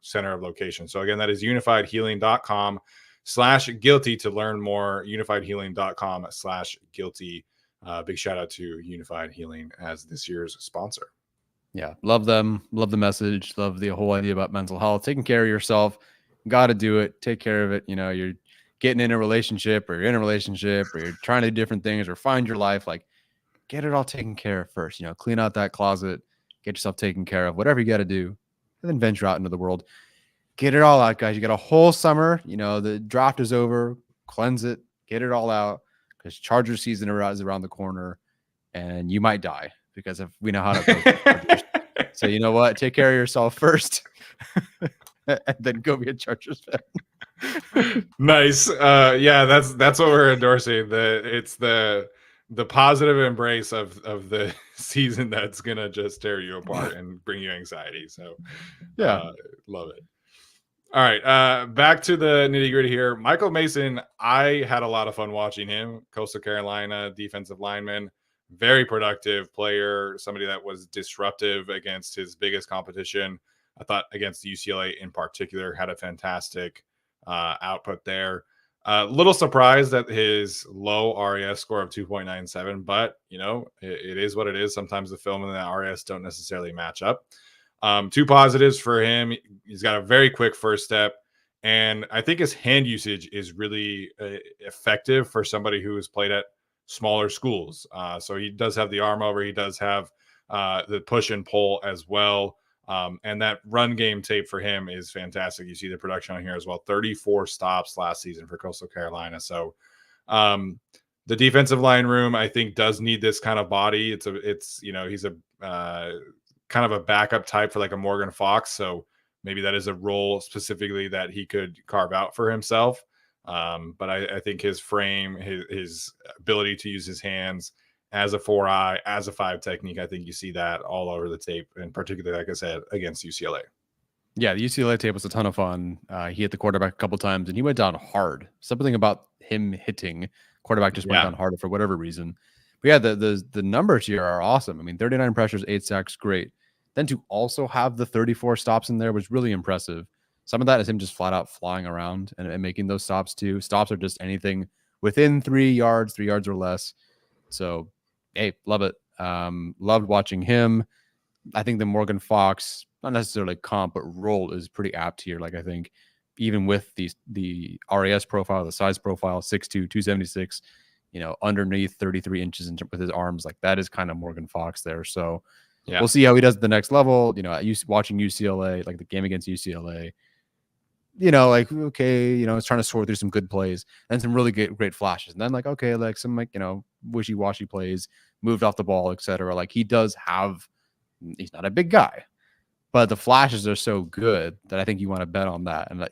center of location. So again, that is unifiedhealing.com/guilty to learn more. Unifiedhealing.com/guilty. Big shout out to Unified Healing as this year's sponsor. Yeah, love them. Love the message. Love the whole idea about mental health. Taking care of yourself. Got to do it. Take care of it. You're getting in a relationship, or you're in a relationship, or you're trying to do different things, or find your life. Like, get it all taken care of first. Clean out that closet, get yourself taken care of, whatever you got to do, and then venture out into the world. Get it all out, guys. You got a whole summer. The draft is over. Cleanse it. Get it all out, because Charger season is around the corner, and you might die because we know how to. So you know what? Take care of yourself first. And then go be a Chargers fan. Nice. Yeah, that's what we're endorsing. It's the positive embrace of the season that's gonna just tear you apart and bring you anxiety. So yeah, love it. All right, back to the nitty gritty here. Michael Mason, I had a lot of fun watching him. Coastal Carolina defensive lineman, very productive player, somebody that was disruptive against his biggest competition. I thought against UCLA in particular, had a fantastic output there. Little surprised at his low RAS score of 2.97, but it is what it is. Sometimes the film and the RAS don't necessarily match up. Two positives for him. He's got a very quick first step, and I think his hand usage is really effective for somebody who has played at smaller schools. So he does have the arm over. He does have the push and pull as well. And that run game tape for him is fantastic. You see the production on here as well. 34 stops last season for Coastal Carolina. So the defensive line room, I think, does need this kind of body. He's a kind of a backup type for like a Morgan Fox. So maybe that is a role specifically that he could carve out for himself. But I think his frame, his ability to use his hands as a 4-eye, as a 5 technique, I think you see that all over the tape, and particularly, like I said, against UCLA. Yeah, the UCLA tape was a ton of fun. He hit the quarterback a couple times, and he went down hard. Something about him hitting quarterback just went down harder for whatever reason. But yeah, the numbers here are awesome. I mean, 39 pressures, 8 sacks, great. Then to also have the 34 stops in there was really impressive. Some of that is him just flat out flying around and making those stops too. Stops are just anything within 3 yards or less. So, hey, love it. Loved watching him. I think the Morgan Fox, not necessarily comp, but role is pretty apt here. Like, I think even with the RAS profile, the size profile, 6'2", 276, underneath 33 inches with his arms, like that is kind of Morgan Fox there. So we'll see how he does at the next level. Watching UCLA, like the game against UCLA, it's trying to sort through some good plays and some really great flashes. And then some wishy-washy plays, moved off the ball, etc. Like he's not a big guy, but the flashes are so good that I think you want to bet on that. And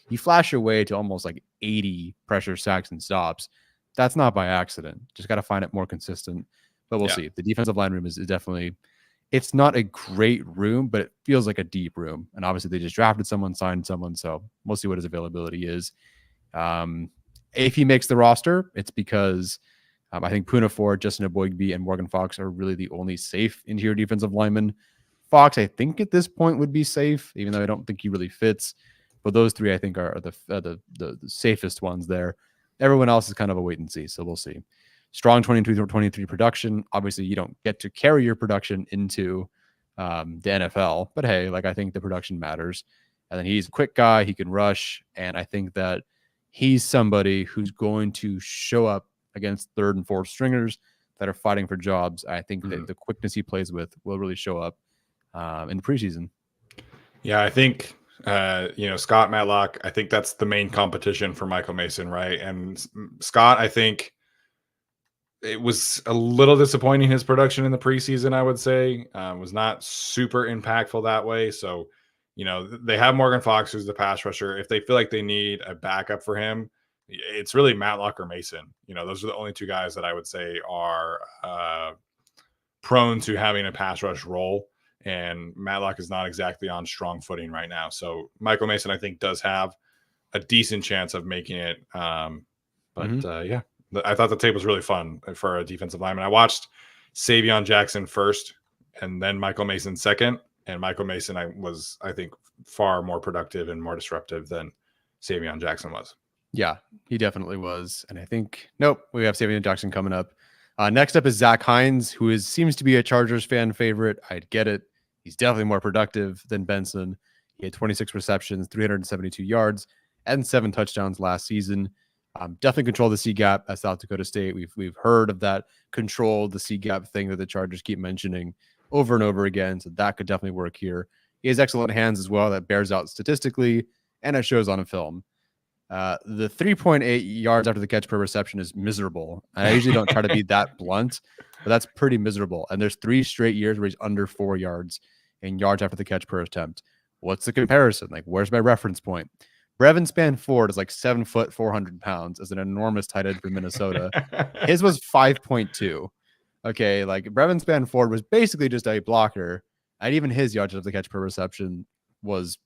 you flash your way to almost like 80 pressure sacks and stops. That's not by accident. Just got to find it more consistent, but we'll see. The defensive line room is definitely, it's not a great room, but it feels like a deep room. And obviously they just drafted someone, signed someone. So we'll see what his availability is. If he makes the roster, it's because I think Puna Ford, Justin Aboigbe, and Morgan Fox are really the only safe interior defensive linemen. Fox, I think at this point would be safe, even though I don't think he really fits. But those three, I think, are the safest ones there. Everyone else is kind of a wait and see. So we'll see. Strong 22-23 production. Obviously, you don't get to carry your production into the NFL, but hey, I think the production matters. And then he's a quick guy. He can rush, and I think that he's somebody who's going to show up against third and fourth stringers that are fighting for jobs. I think that the quickness he plays with will really show up in the preseason. Yeah, I think Scott Matlock, I think that's the main competition for Michael Mason, right? And Scott, I think it was a little disappointing, his production in the preseason, I would say. Was not super impactful that way. So, they have Morgan Fox, who's the pass rusher. If they feel like they need a backup for him, it's really Matlock or Mason. Those are the only two guys that I would say are prone to having a pass rush role. And Matlock is not exactly on strong footing right now. So Michael Mason, I think, does have a decent chance of making it. Yeah, I thought the tape was really fun for a defensive lineman. I watched Savion Jackson first and then Michael Mason second. And Michael Mason, I think, far more productive and more disruptive than Savion Jackson was. Yeah, he definitely was. And I think, we have Savion Jackson coming up. Next up is Zach Heins, who seems to be a Chargers fan favorite. I'd get it. He's definitely more productive than Benson. He had 26 receptions, 372 yards, and 7 touchdowns last season. Definitely control the C gap at South Dakota State. We've heard of that control the C gap thing that the Chargers keep mentioning over and over again. So that could definitely work here. He has excellent hands as well. That bears out statistically, and it shows on a film. The 3.8 yards after the catch per reception is miserable. I usually don't try to be that blunt, but that's pretty miserable. And there's 3 straight years where he's under 4 yards in yards after the catch per attempt. What's the comparison? Where's my reference point? Brevin Spann-Ford is 7 foot, 400 pounds as an enormous tight end for Minnesota. His was 5.2. Okay, Brevin Spann-Ford was basically just a blocker, and even his yards after the catch per reception was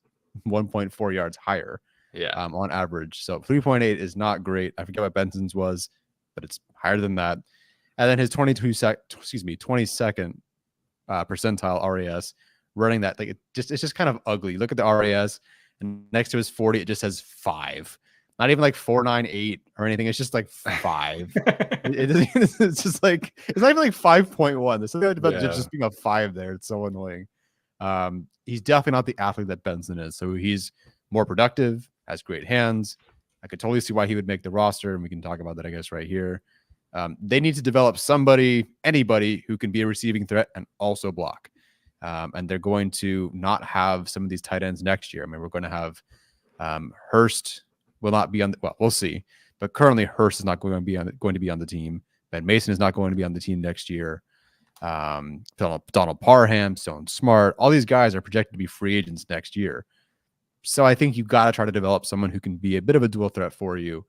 1.4 yards higher. Yeah. On average. So 3.8 is not great. I forget what Benson's was, but it's higher than that. And then his 22nd percentile RAS running that, it's just kind of ugly. Look at the RAS, and next to his 40, it just says 5. Not even like 4.98 or anything. It's just like 5. It's just like it's not even like 5.1. There's something about just being a 5 there. It's so annoying. He's definitely not the athlete that Benson is. So he's more productive, has great hands. I could totally see why he would make the roster, and we can talk about that, I guess, right here. They need to develop anybody who can be a receiving threat and also block. And they're going to not have some of these tight ends next year. I mean, we're going to have Hurst will not be on. We'll see. But currently, Hurst is not going to be on the team. Ben Mason is not going to be on the team next year. Donald Parham, Stone Smart, all these guys are projected to be free agents next year. So I think you've got to try to develop someone who can be a bit of a dual threat for you.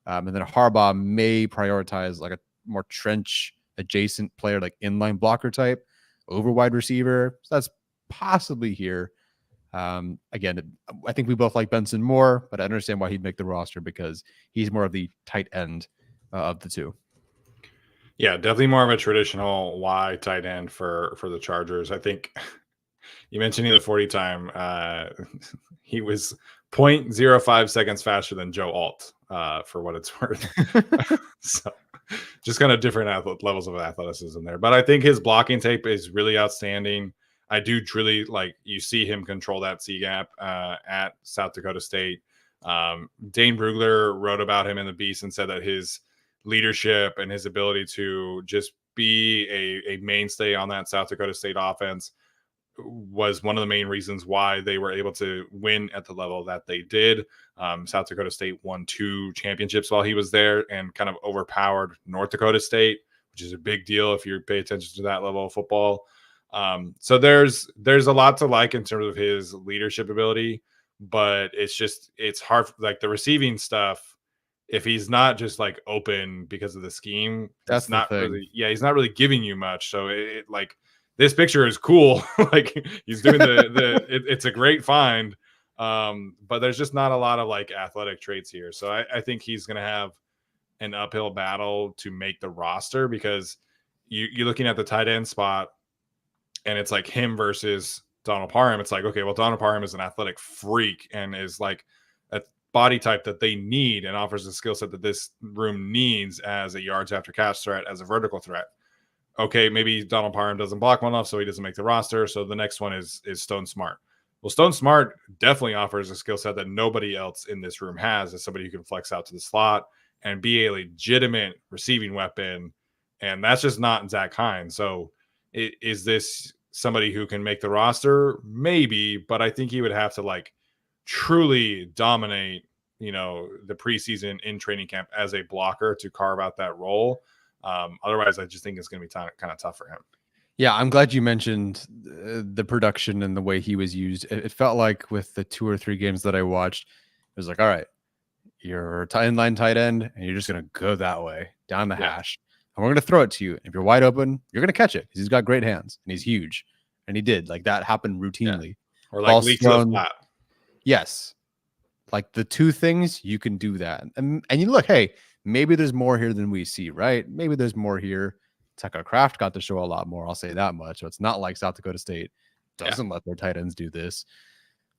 And then Harbaugh may prioritize like a more trench adjacent player, like inline blocker type over wide receiver. So that's possibly here. Again, I think we both like Benson more, but I understand why he'd make the roster because he's more of the tight end of the two. Yeah, definitely more of a traditional Y tight end for the Chargers. I think you mentioned the 40 time. He was 0.05 seconds faster than Joe Alt, for what it's worth. So just kind of different levels of athleticism there. But I think his blocking tape is really outstanding. I do truly like you see him control that C gap at South Dakota State. Dane Brugler wrote about him in the Beast and said that his leadership and his ability to just be a mainstay on that South Dakota State offense was one of the main reasons why they were able to win at the level that they did. South Dakota State won 2 championships while he was there and kind of overpowered North Dakota State, which is a big deal if you pay attention to that level of football. So there's a lot to like in terms of his leadership ability, but it's hard, like the receiving stuff. If he's not just like open because of the scheme, that's not really, he's not really giving you much. So it like this picture is cool. Like he's doing it's a great find. But there's just not a lot of like athletic traits here. So I think he's going to have an uphill battle to make the roster because you're looking at the tight end spot and it's like him versus Donald Parham. It's like, okay, well, Donald Parham is an athletic freak and is like a body type that they need and offers a skill set that this room needs as a yards after catch threat, as a vertical threat. Okay, maybe Donald Parham doesn't block well enough, so he doesn't make the roster. So the next one is Stone Smart. Well, Stone Smart definitely offers a skill set that nobody else in this room has, as somebody who can flex out to the slot and be a legitimate receiving weapon. And that's just not Zach Heins. So is this somebody who can make the roster? Maybe, but I think he would have to like truly dominate, the preseason in training camp as a blocker to carve out that role. Otherwise, I just think it's going to be kind of tough for him. Yeah, I'm glad you mentioned the production and the way he was used. It felt like with the 2 or 3 games that I watched, it was like, all right, you're inline tight end, and you're just going to go that way down the hash. And we're going to throw it to you. If you're wide open, you're going to catch it because he's got great hands and he's huge. And he did. Like that happened routinely. Yeah. Or like leaks up flat. Yes. Like the 2 things, you can do that. And you look, hey, maybe there's more here than we see, right? Maybe there's more here. Tucker Kraft got to show a lot more. I'll say that much. So it's not like South Dakota State doesn't let their tight ends do this.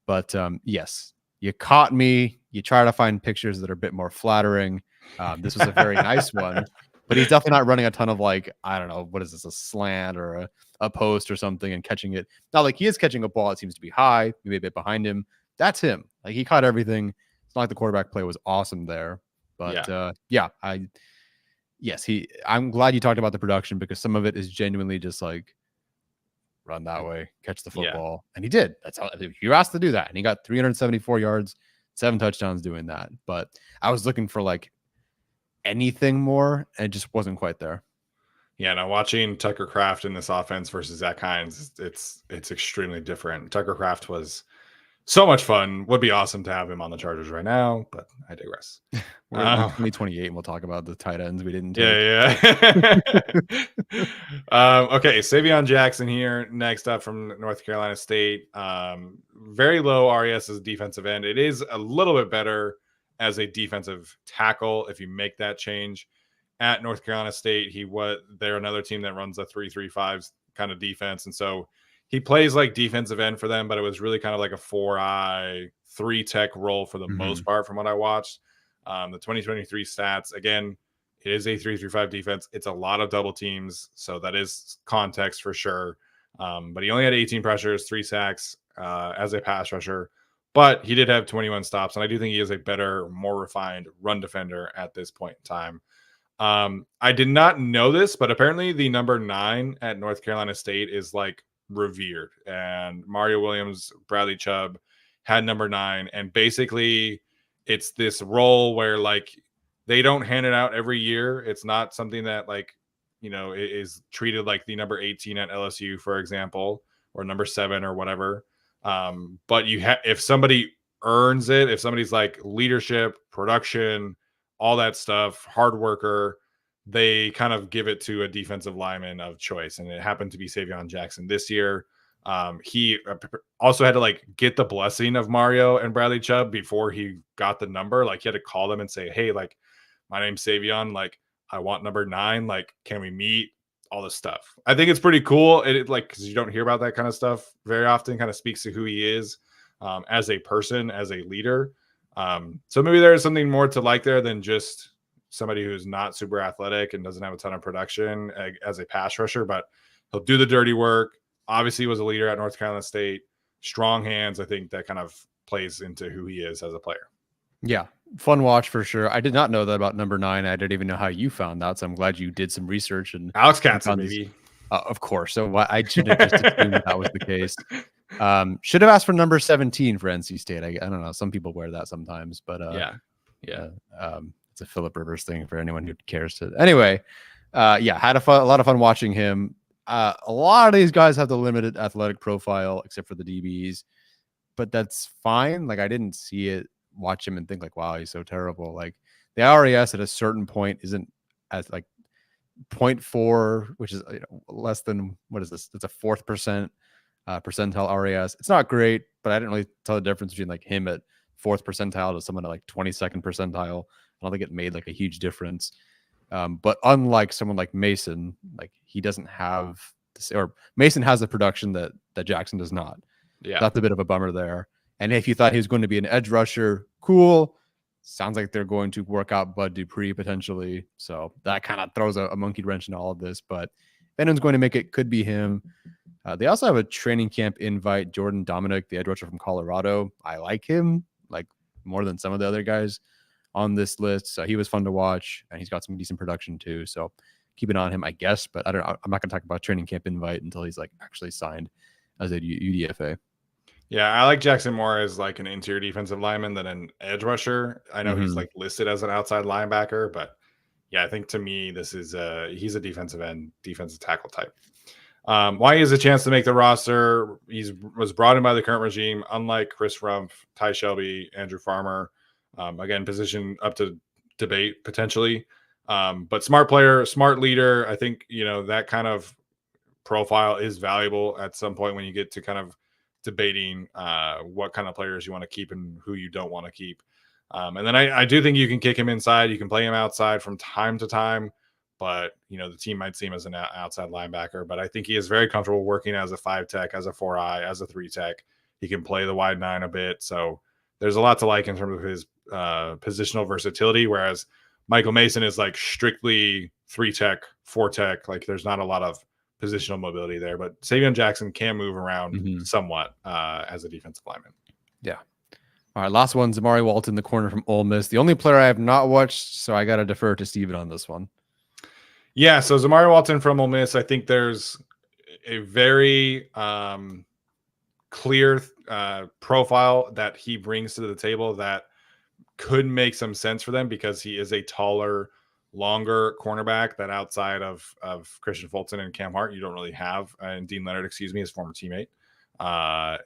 But yes, you caught me. You try to find pictures that are a bit more flattering. This was a very nice one. But he's definitely not running a ton of like, I don't know, what is this, a slant or a post or something and catching it. Not like he is catching a ball. It seems to be high, maybe a bit behind him. That's him. Like he caught everything. It's not like the quarterback play was awesome there. But I'm glad you talked about the production because some of it is genuinely just like run that way, catch the football. And he did. That's how you're asked to do that. And he got 374 yards, 7 touchdowns doing that. But I was looking for like anything more and it just wasn't quite there. Yeah, now watching Tucker Kraft in this offense versus Zach Heins, it's extremely different. Tucker Kraft was so much fun. Would be awesome to have him on the Chargers right now, but I digress. We're in 2028 and we'll talk about the tight ends we didn't take. Okay, Savion Jackson here next up from North Carolina State. Very low RES as a defensive end. It is a little bit better as a defensive tackle if you make that change. At North Carolina State, they're another team that runs a 3-3-5 kind of defense, and so he plays like defensive end for them, but it was really kind of like a 4-eye, 3-tech role for the most part from what I watched. The 2023 stats, again, it is a 3-3-5 defense. It's a lot of double teams, so that is context for sure. But he only had 18 pressures, 3 sacks as a pass rusher. But he did have 21 stops, and I do think he is a better, more refined run defender at this point in time. I did not know this, but apparently the number 9 at North Carolina State is like revered. And Mario Williams, Bradley Chubb had number 9, and basically it's this role where like they don't hand it out every year. It's not something that like is treated like the number 18 at LSU, for example, or number 7 or whatever. But if somebody earns it, if somebody's like leadership, production, all that stuff, hard worker, they kind of give it to a defensive lineman of choice. And it happened to be Savion Jackson this year. He also had to like get the blessing of Mario and Bradley Chubb before he got the number. Like he had to call them and say, hey, like my name's Savion, like I want number 9, like can we meet? All this stuff. I think it's pretty cool. It like because you don't hear about that kind of stuff very often. Kind of speaks to who he is as a person, as a leader. So maybe there's something more to like there than just somebody who's not super athletic and doesn't have a ton of production as a pass rusher, but he'll do the dirty work. Obviously, was a leader at North Carolina State. Strong hands. I think that kind of plays into who he is as a player. Yeah, fun watch for sure. I did not know that about number 9. I didn't even know how you found that, so I'm glad you did some research. And Alex Katzen, maybe. Of course. So I should have just assumed that was the case. Should have asked for number 17 for NC State. I don't know. Some people wear that sometimes, but yeah. It's a Philip Rivers thing for anyone who cares to. Anyway, had a lot of fun watching him. A lot of these guys have the limited athletic profile, except for the DBs, but that's fine. Like I didn't see it. Watch him and think like, wow, he's so terrible. Like the RAS at a certain point isn't as like 0.4, which is less than what is this? It's a 4th percentile RAS. It's not great, but I didn't really tell the difference between like him at 4th percentile to someone at like 22nd percentile. I don't think it made like a huge difference. But unlike someone like Mason, like he doesn't have this, or Mason has the production that Jackson does not. Yeah, that's a bit of a bummer there. And if you thought he was going to be an edge rusher, cool. Sounds like they're going to work out Bud Dupree potentially. So that kind of throws a monkey wrench in all of this. But if anyone's going to make it, could be him. They also have a training camp invite, Jordan Dominic, the edge rusher from Colorado. I like him like more than some of the other guys on this list. So he was fun to watch, and he's got some decent production too. So keep an eye on him, I guess. But I don't know. I'm not going to talk about training camp invite until he's like actually signed as a UDFA. Yeah, I like Jackson more as like an interior defensive lineman than an edge rusher. I know he's like listed as an outside linebacker, but yeah, I think to me this is he's a defensive end, defensive tackle type. Why he has a chance to make the roster? Was brought in by the current regime, unlike Chris Rumpf, Ty Shelby, Andrew Farmer. Again, position up to debate potentially, but smart player, smart leader. I think that kind of profile is valuable at some point when you get to kind of debating what kind of players you want to keep and who you don't want to keep. And then I do think you can kick him inside. You can play him outside from time to time, but the team might see him as an outside linebacker. But I think he is very comfortable working as a 5 tech, as a 4-eye, as a 3 tech. He can play the wide 9 a bit. So there's a lot to like in terms of his positional versatility, whereas Michael Mason is like strictly 3 tech, 4 tech. Like there's not a lot of positional mobility there, but Savion Jackson can move around somewhat as a defensive lineman. Yeah. All right, last one, Zamari Walton, the corner from Ole Miss. The only player I have not watched, so I got to defer to Steven on this one. Yeah, so Zamari Walton from Ole Miss, I think there's a very clear profile that he brings to the table that could make some sense for them because he is a taller, longer cornerback that outside of Christian Fulton and Cam Hart, you don't really have, and Dean Leonard, his former teammate,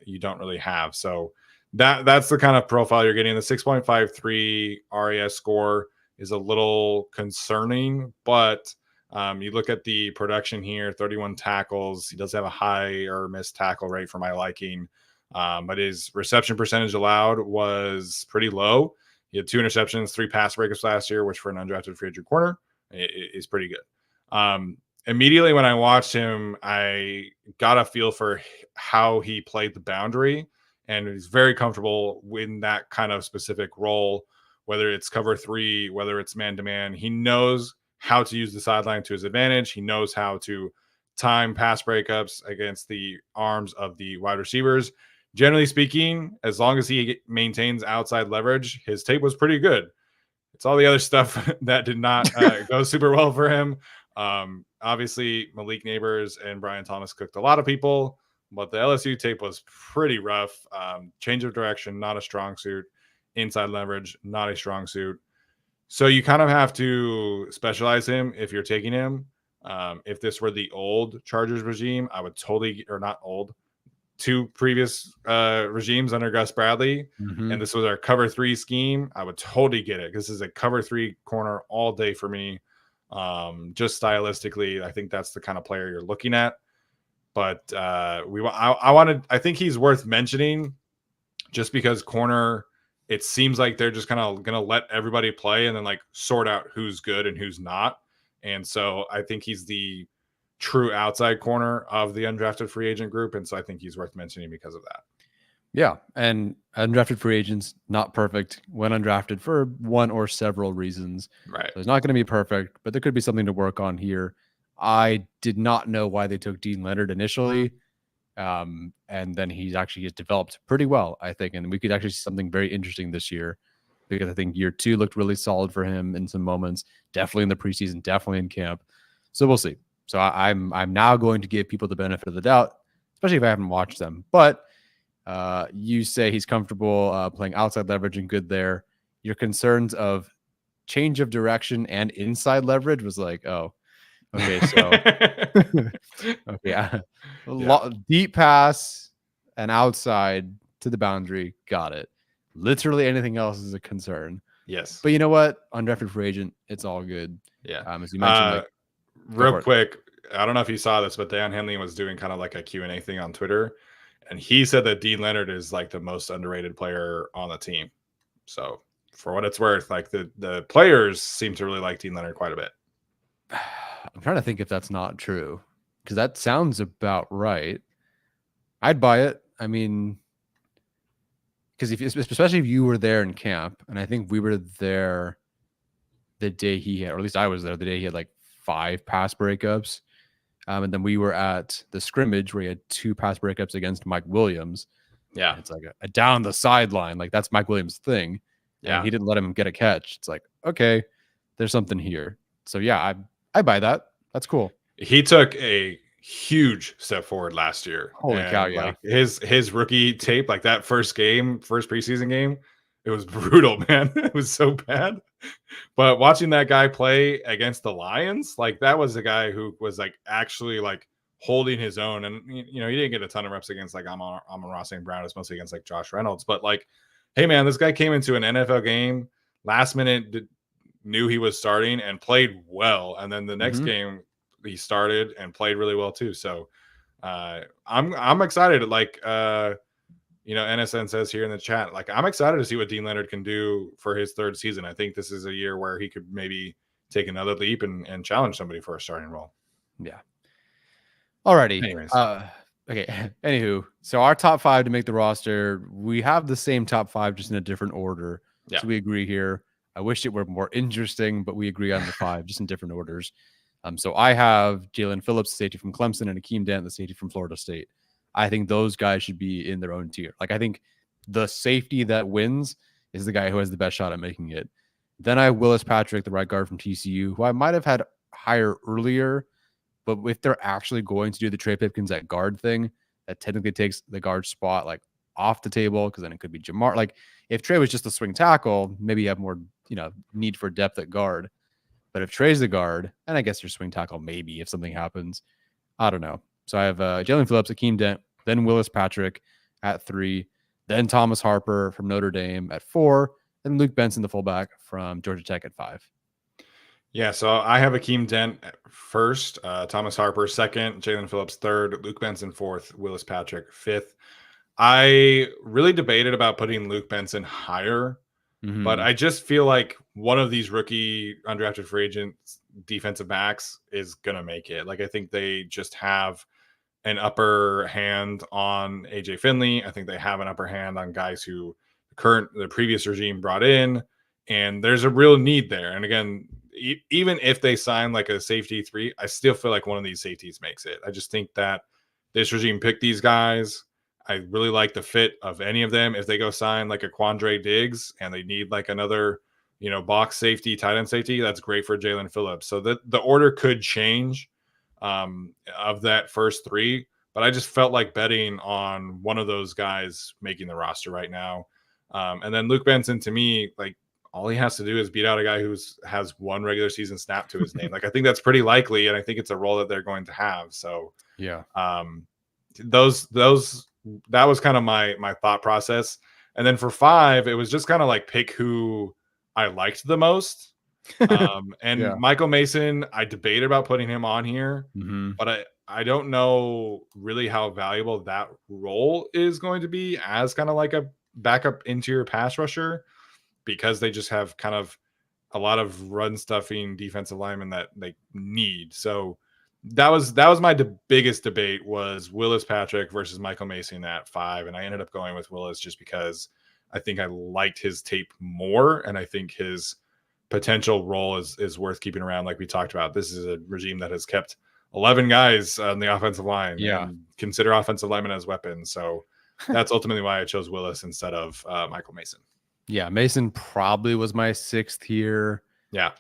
you don't really have. So that's the kind of profile you're getting. The 6.53 RAS score is a little concerning, but you look at the production here, 31 tackles. He does have a higher missed tackle rate for my liking, but his reception percentage allowed was pretty low. He had 2 interceptions, 3 pass breakups last year, which for an undrafted free agent corner is pretty good. Immediately when I watched him, I got a feel for how he played the boundary, and he's very comfortable in that kind of specific role whether it's cover 3, whether it's man-to-man. He knows how to use the sideline to his advantage. He knows how to time pass breakups against the arms of the wide receivers. Generally speaking, as long as he maintains outside leverage, his tape was pretty good. It's all the other stuff that did not go super well for him. Obviously, Malik Neighbors and Brian Thomas cooked a lot of people, but the LSU tape was pretty rough. Change of direction, not a strong suit. Inside leverage, not a strong suit. So you kind of have to specialize him if you're taking him. If this were the old Chargers regime, I would totally, or not old, 2 previous regimes under Gus Bradley, and this was our cover 3 scheme, I would totally get it. This is a cover 3 corner all day for me. Just stylistically, I think that's the kind of player you're looking at. But I think he's worth mentioning just because corner, it seems like they're just kind of going to let everybody play and then like sort out who's good and who's not. And so I think he's the true outside corner of the undrafted free agent group. And so I think he's worth mentioning because of that. Yeah. And undrafted free agents, not perfect when undrafted for one or several reasons. Right. So it's not going to be perfect, but there could be something to work on here. I did not know why they took Dean Leonard initially. And then he's developed pretty well, I think. And we could actually see something very interesting this year because I think year 2 looked really solid for him in some moments, definitely in the preseason, definitely in camp. So we'll see. So I'm now going to give people the benefit of the doubt, especially if I haven't watched them. But you say he's comfortable playing outside leverage and good there. Your concerns of change of direction and inside leverage was like, oh, okay, so okay, deep pass and outside to the boundary, got it. Literally anything else is a concern. Yes, but you know what? Undrafted free agent, it's all good. Yeah. As you mentioned, real quick, I don't know if you saw this, but Dan Henley was doing kind of like a Q&A thing on Twitter, and he said that Dean Leonard is like the most underrated player on the team. So for what it's worth, like the players seem to really like Dean Leonard quite a bit. I'm trying to think if that's not true because that sounds about right. I'd buy it. I mean, because especially if you were there in camp, and I think we were there the day he had, or at least I was there the day he had like 5 pass breakups. And then we were at the scrimmage where he had 2 pass breakups against Mike Williams. Yeah. It's like a down the sideline. Like that's Mike Williams' thing. Yeah. And he didn't let him get a catch. It's like, okay, there's something here. So yeah, I buy that. That's cool. He took a huge step forward last year. Holy cow, yeah. Like his rookie tape, like that first preseason game, it was brutal, man. It was so bad. But watching that guy play against the Lions, like that was a guy who was like actually like holding his own. And you know, he didn't get a ton of reps against like Amon-Ra St. Brown. It's mostly against like Josh Reynolds. But like, hey man, this guy came into an NFL game last minute, knew he was starting and played well. And then the next game he started and played really well too. So I'm excited. Like you know, NSN says here in the chat, like I'm excited to see what Dean Leonard can do for his 3rd season. I think this is a year where he could maybe take another leap and challenge somebody for a starting role. Yeah. Alrighty. Anyways. Okay. Anywho, so our top 5 to make the roster, we have the same top 5 just in a different order. Yeah. So we agree here. I wish it were more interesting, but we agree on the 5 just in different orders. So I have Jalen Phillips, the safety from Clemson, and Akeem Dent, the safety from Florida State. I think those guys should be in their own tier. Like I think the safety that wins is the guy who has the best shot at making it. Then I have Willis Patrick, the right guard from TCU, who I might have had higher earlier, but if they're actually going to do the Trey Pipkins at guard thing, that technically takes the guard spot like off the table because then it could be Jamar. Like if Trey was just a swing tackle, maybe you have more, need for depth at guard. But if Trey's the guard, and I guess your swing tackle, maybe if something happens, I don't know. So I have Jalen Phillips, Akeem Dent, then Willis Patrick at 3, then Thomas Harper from Notre Dame at 4, then Luke Benson, the fullback from Georgia Tech at 5. Yeah, so I have Akeem Dent first, Thomas Harper second, Jalen Phillips 3rd, Luke Benson 4th, Willis Patrick 5th. I really debated about putting Luke Benson higher, but I just feel like one of these rookie undrafted free agents defensive backs is going to make it. Like I think they just have an upper hand on AJ Finley. I think they have an upper hand on guys who the previous regime brought in. and there's a real need there. And again, even if they sign like a safety 3, I still feel like one of these safeties makes it. I just think that this regime picked these guys. I really like the fit of any of them. If they go sign like a Quandre Diggs and they need like another, box safety, tight end safety, that's great for Jalen Phillips. So the order could change of that first 3, but I just felt like betting on one of those guys making the roster right now. And then Luke Benson, to me, like all he has to do is beat out a guy who has one regular season snap to his name. Like I think that's pretty likely, and I think it's a role that they're going to have. So yeah, that was kind of my thought process. And then for 5, it was just kind of like pick who I liked the most. And Yeah. Michael Mason, I debated about putting him on here, but I don't know really how valuable that role is going to be as kind of like a backup interior pass rusher, because they just have kind of a lot of run stuffing defensive linemen that they need. So that was my biggest debate was Willis Patrick versus Michael Mason at 5. And I ended up going with Willis just because I think I liked his tape more. And I think his potential role is worth keeping around. Like we talked about, this is a regime that has kept 11 guys on the offensive line and consider offensive linemen as weapons. So that's ultimately why I chose Willis instead of Michael Mason. Yeah. Mason probably was my 6th here. Yeah.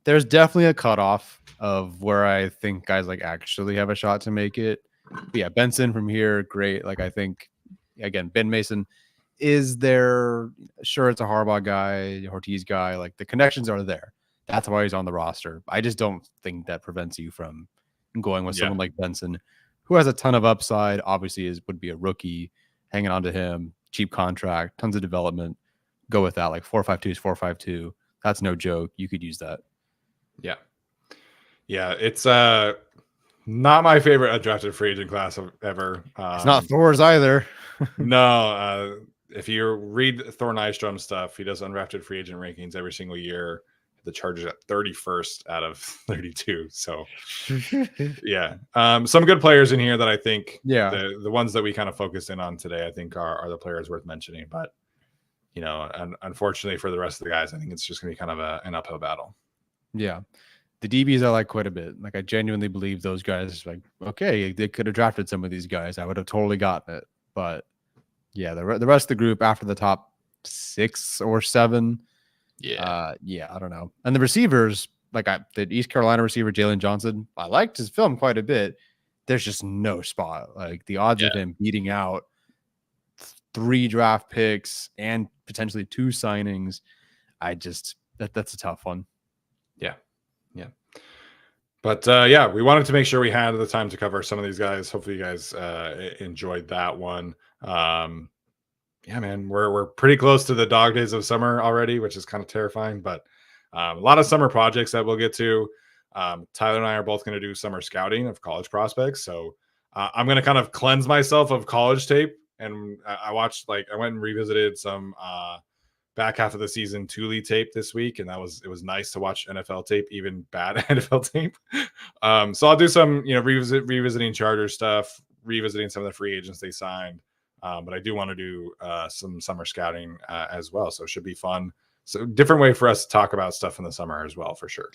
There's definitely a cutoff of where I think guys like actually have a shot to make it. But yeah, Benson from here, great. Like I think again, Ben Mason is there. Sure, it's a Harbaugh guy, Ortiz guy. Like the connections are there. That's why he's on the roster. I just don't think that prevents you from going with someone like Benson, who has a ton of upside. Obviously, would be a rookie, hanging on to him, cheap contract, tons of development. Go with that. Like 4.52 is 4.52. That's no joke. You could use that. Yeah, it's not my favorite undrafted free agent class ever. It's not Thor's either. No, if you read Thor Nystrom stuff, he does undrafted free agent rankings every single year. The Chargers at 31st out of 32. So yeah, some good players in here that I think the ones that we kind of focused in on today, I think are the players worth mentioning. But unfortunately for the rest of the guys, I think it's just going to be kind of an uphill battle. Yeah. The DBs I like quite a bit. Like I genuinely believe those guys, like, okay, they could have drafted some of these guys. I would have totally gotten it. But yeah, the rest of the group after the top 6 or 7. I don't know. And the receivers, like the East Carolina receiver, Jalen Johnson, I liked his film quite a bit. There's just no spot. Like the odds of him beating out 3 draft picks and potentially 2 signings, that's a tough one. Yeah. But we wanted to make sure we had the time to cover some of these guys. Hopefully you guys enjoyed that one. Man, we're pretty close to the dog days of summer already, which is kind of terrifying, but a lot of summer projects that we'll get to. Tyler and I are both going to do summer scouting of college prospects. So I'm going to kind of cleanse myself of college tape. And I went and revisited some back half of the season Thule tape this week, and it was nice to watch NFL tape, even bad NFL tape. So I'll do some revisiting Chargers stuff, revisiting some of the free agents they signed, but I do want to do some summer scouting as well, so it should be fun. So different way for us to talk about stuff in the summer as well, for sure.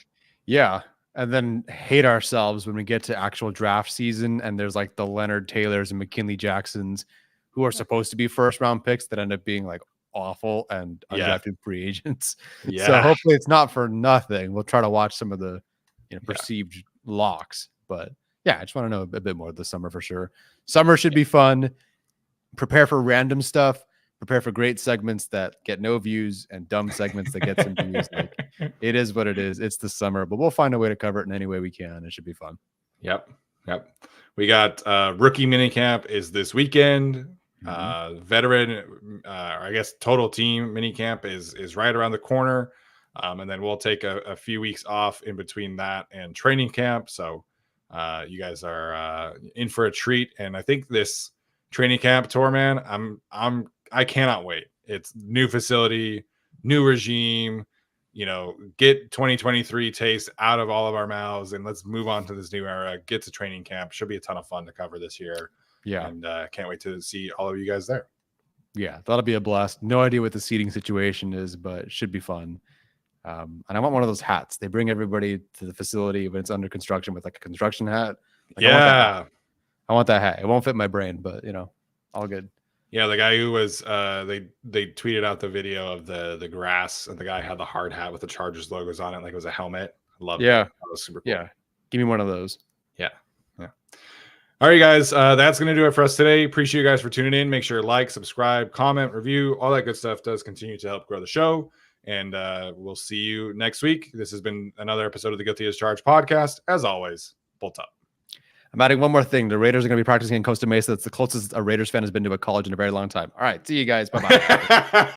Yeah, and then hate ourselves when we get to actual draft season and there's like the Leonard Taylors and McKinley Jacksons who are supposed to be first round picks that end up being like awful and undrafted free agents. So hopefully it's not for nothing. We'll try to watch some of the perceived locks, but I just want to know a bit more this summer for sure. Summer should be fun. Prepare for random stuff. Prepare for great segments that get no views and dumb segments that get some views. Like it is what it is. It's the summer, but we'll find a way to cover it in any way we can. It should be fun. Yep. We got rookie minicamp is this weekend. Veteran, I guess total team minicamp is right around the corner, and then we'll take a few weeks off in between that and training camp. So you guys are in for a treat, and I think this training camp tour, man, I cannot wait. It's new facility, new regime. Get 2023 taste out of all of our mouths, and let's move on to this new era. Get to training camp. Should be a ton of fun to cover this year. Yeah. And can't wait to see all of you guys there. Yeah, that'll be a blast. No idea what the seating situation is, but it should be fun. And I want one of those hats. They bring everybody to the facility when it's under construction with like a construction hat. Like, Yeah. I want that hat. It won't fit my brain, but all good. Yeah, the guy who was they tweeted out the video of the grass, and the guy had the hard hat with the Chargers logos on it, like it was a helmet. I love it. That was super cool. Yeah. Give me one of those. Yeah. All right, guys. That's going to do it for us today. Appreciate you guys for tuning in. Make sure to like, subscribe, comment, review. All that good stuff does continue to help grow the show. And we'll see you next week. This has been another episode of the Guilty as Charged podcast. As always, bolt up. I'm adding one more thing. The Raiders are going to be practicing in Costa Mesa. That's the closest a Raiders fan has been to a college in a very long time. All right. See you guys. Bye-bye.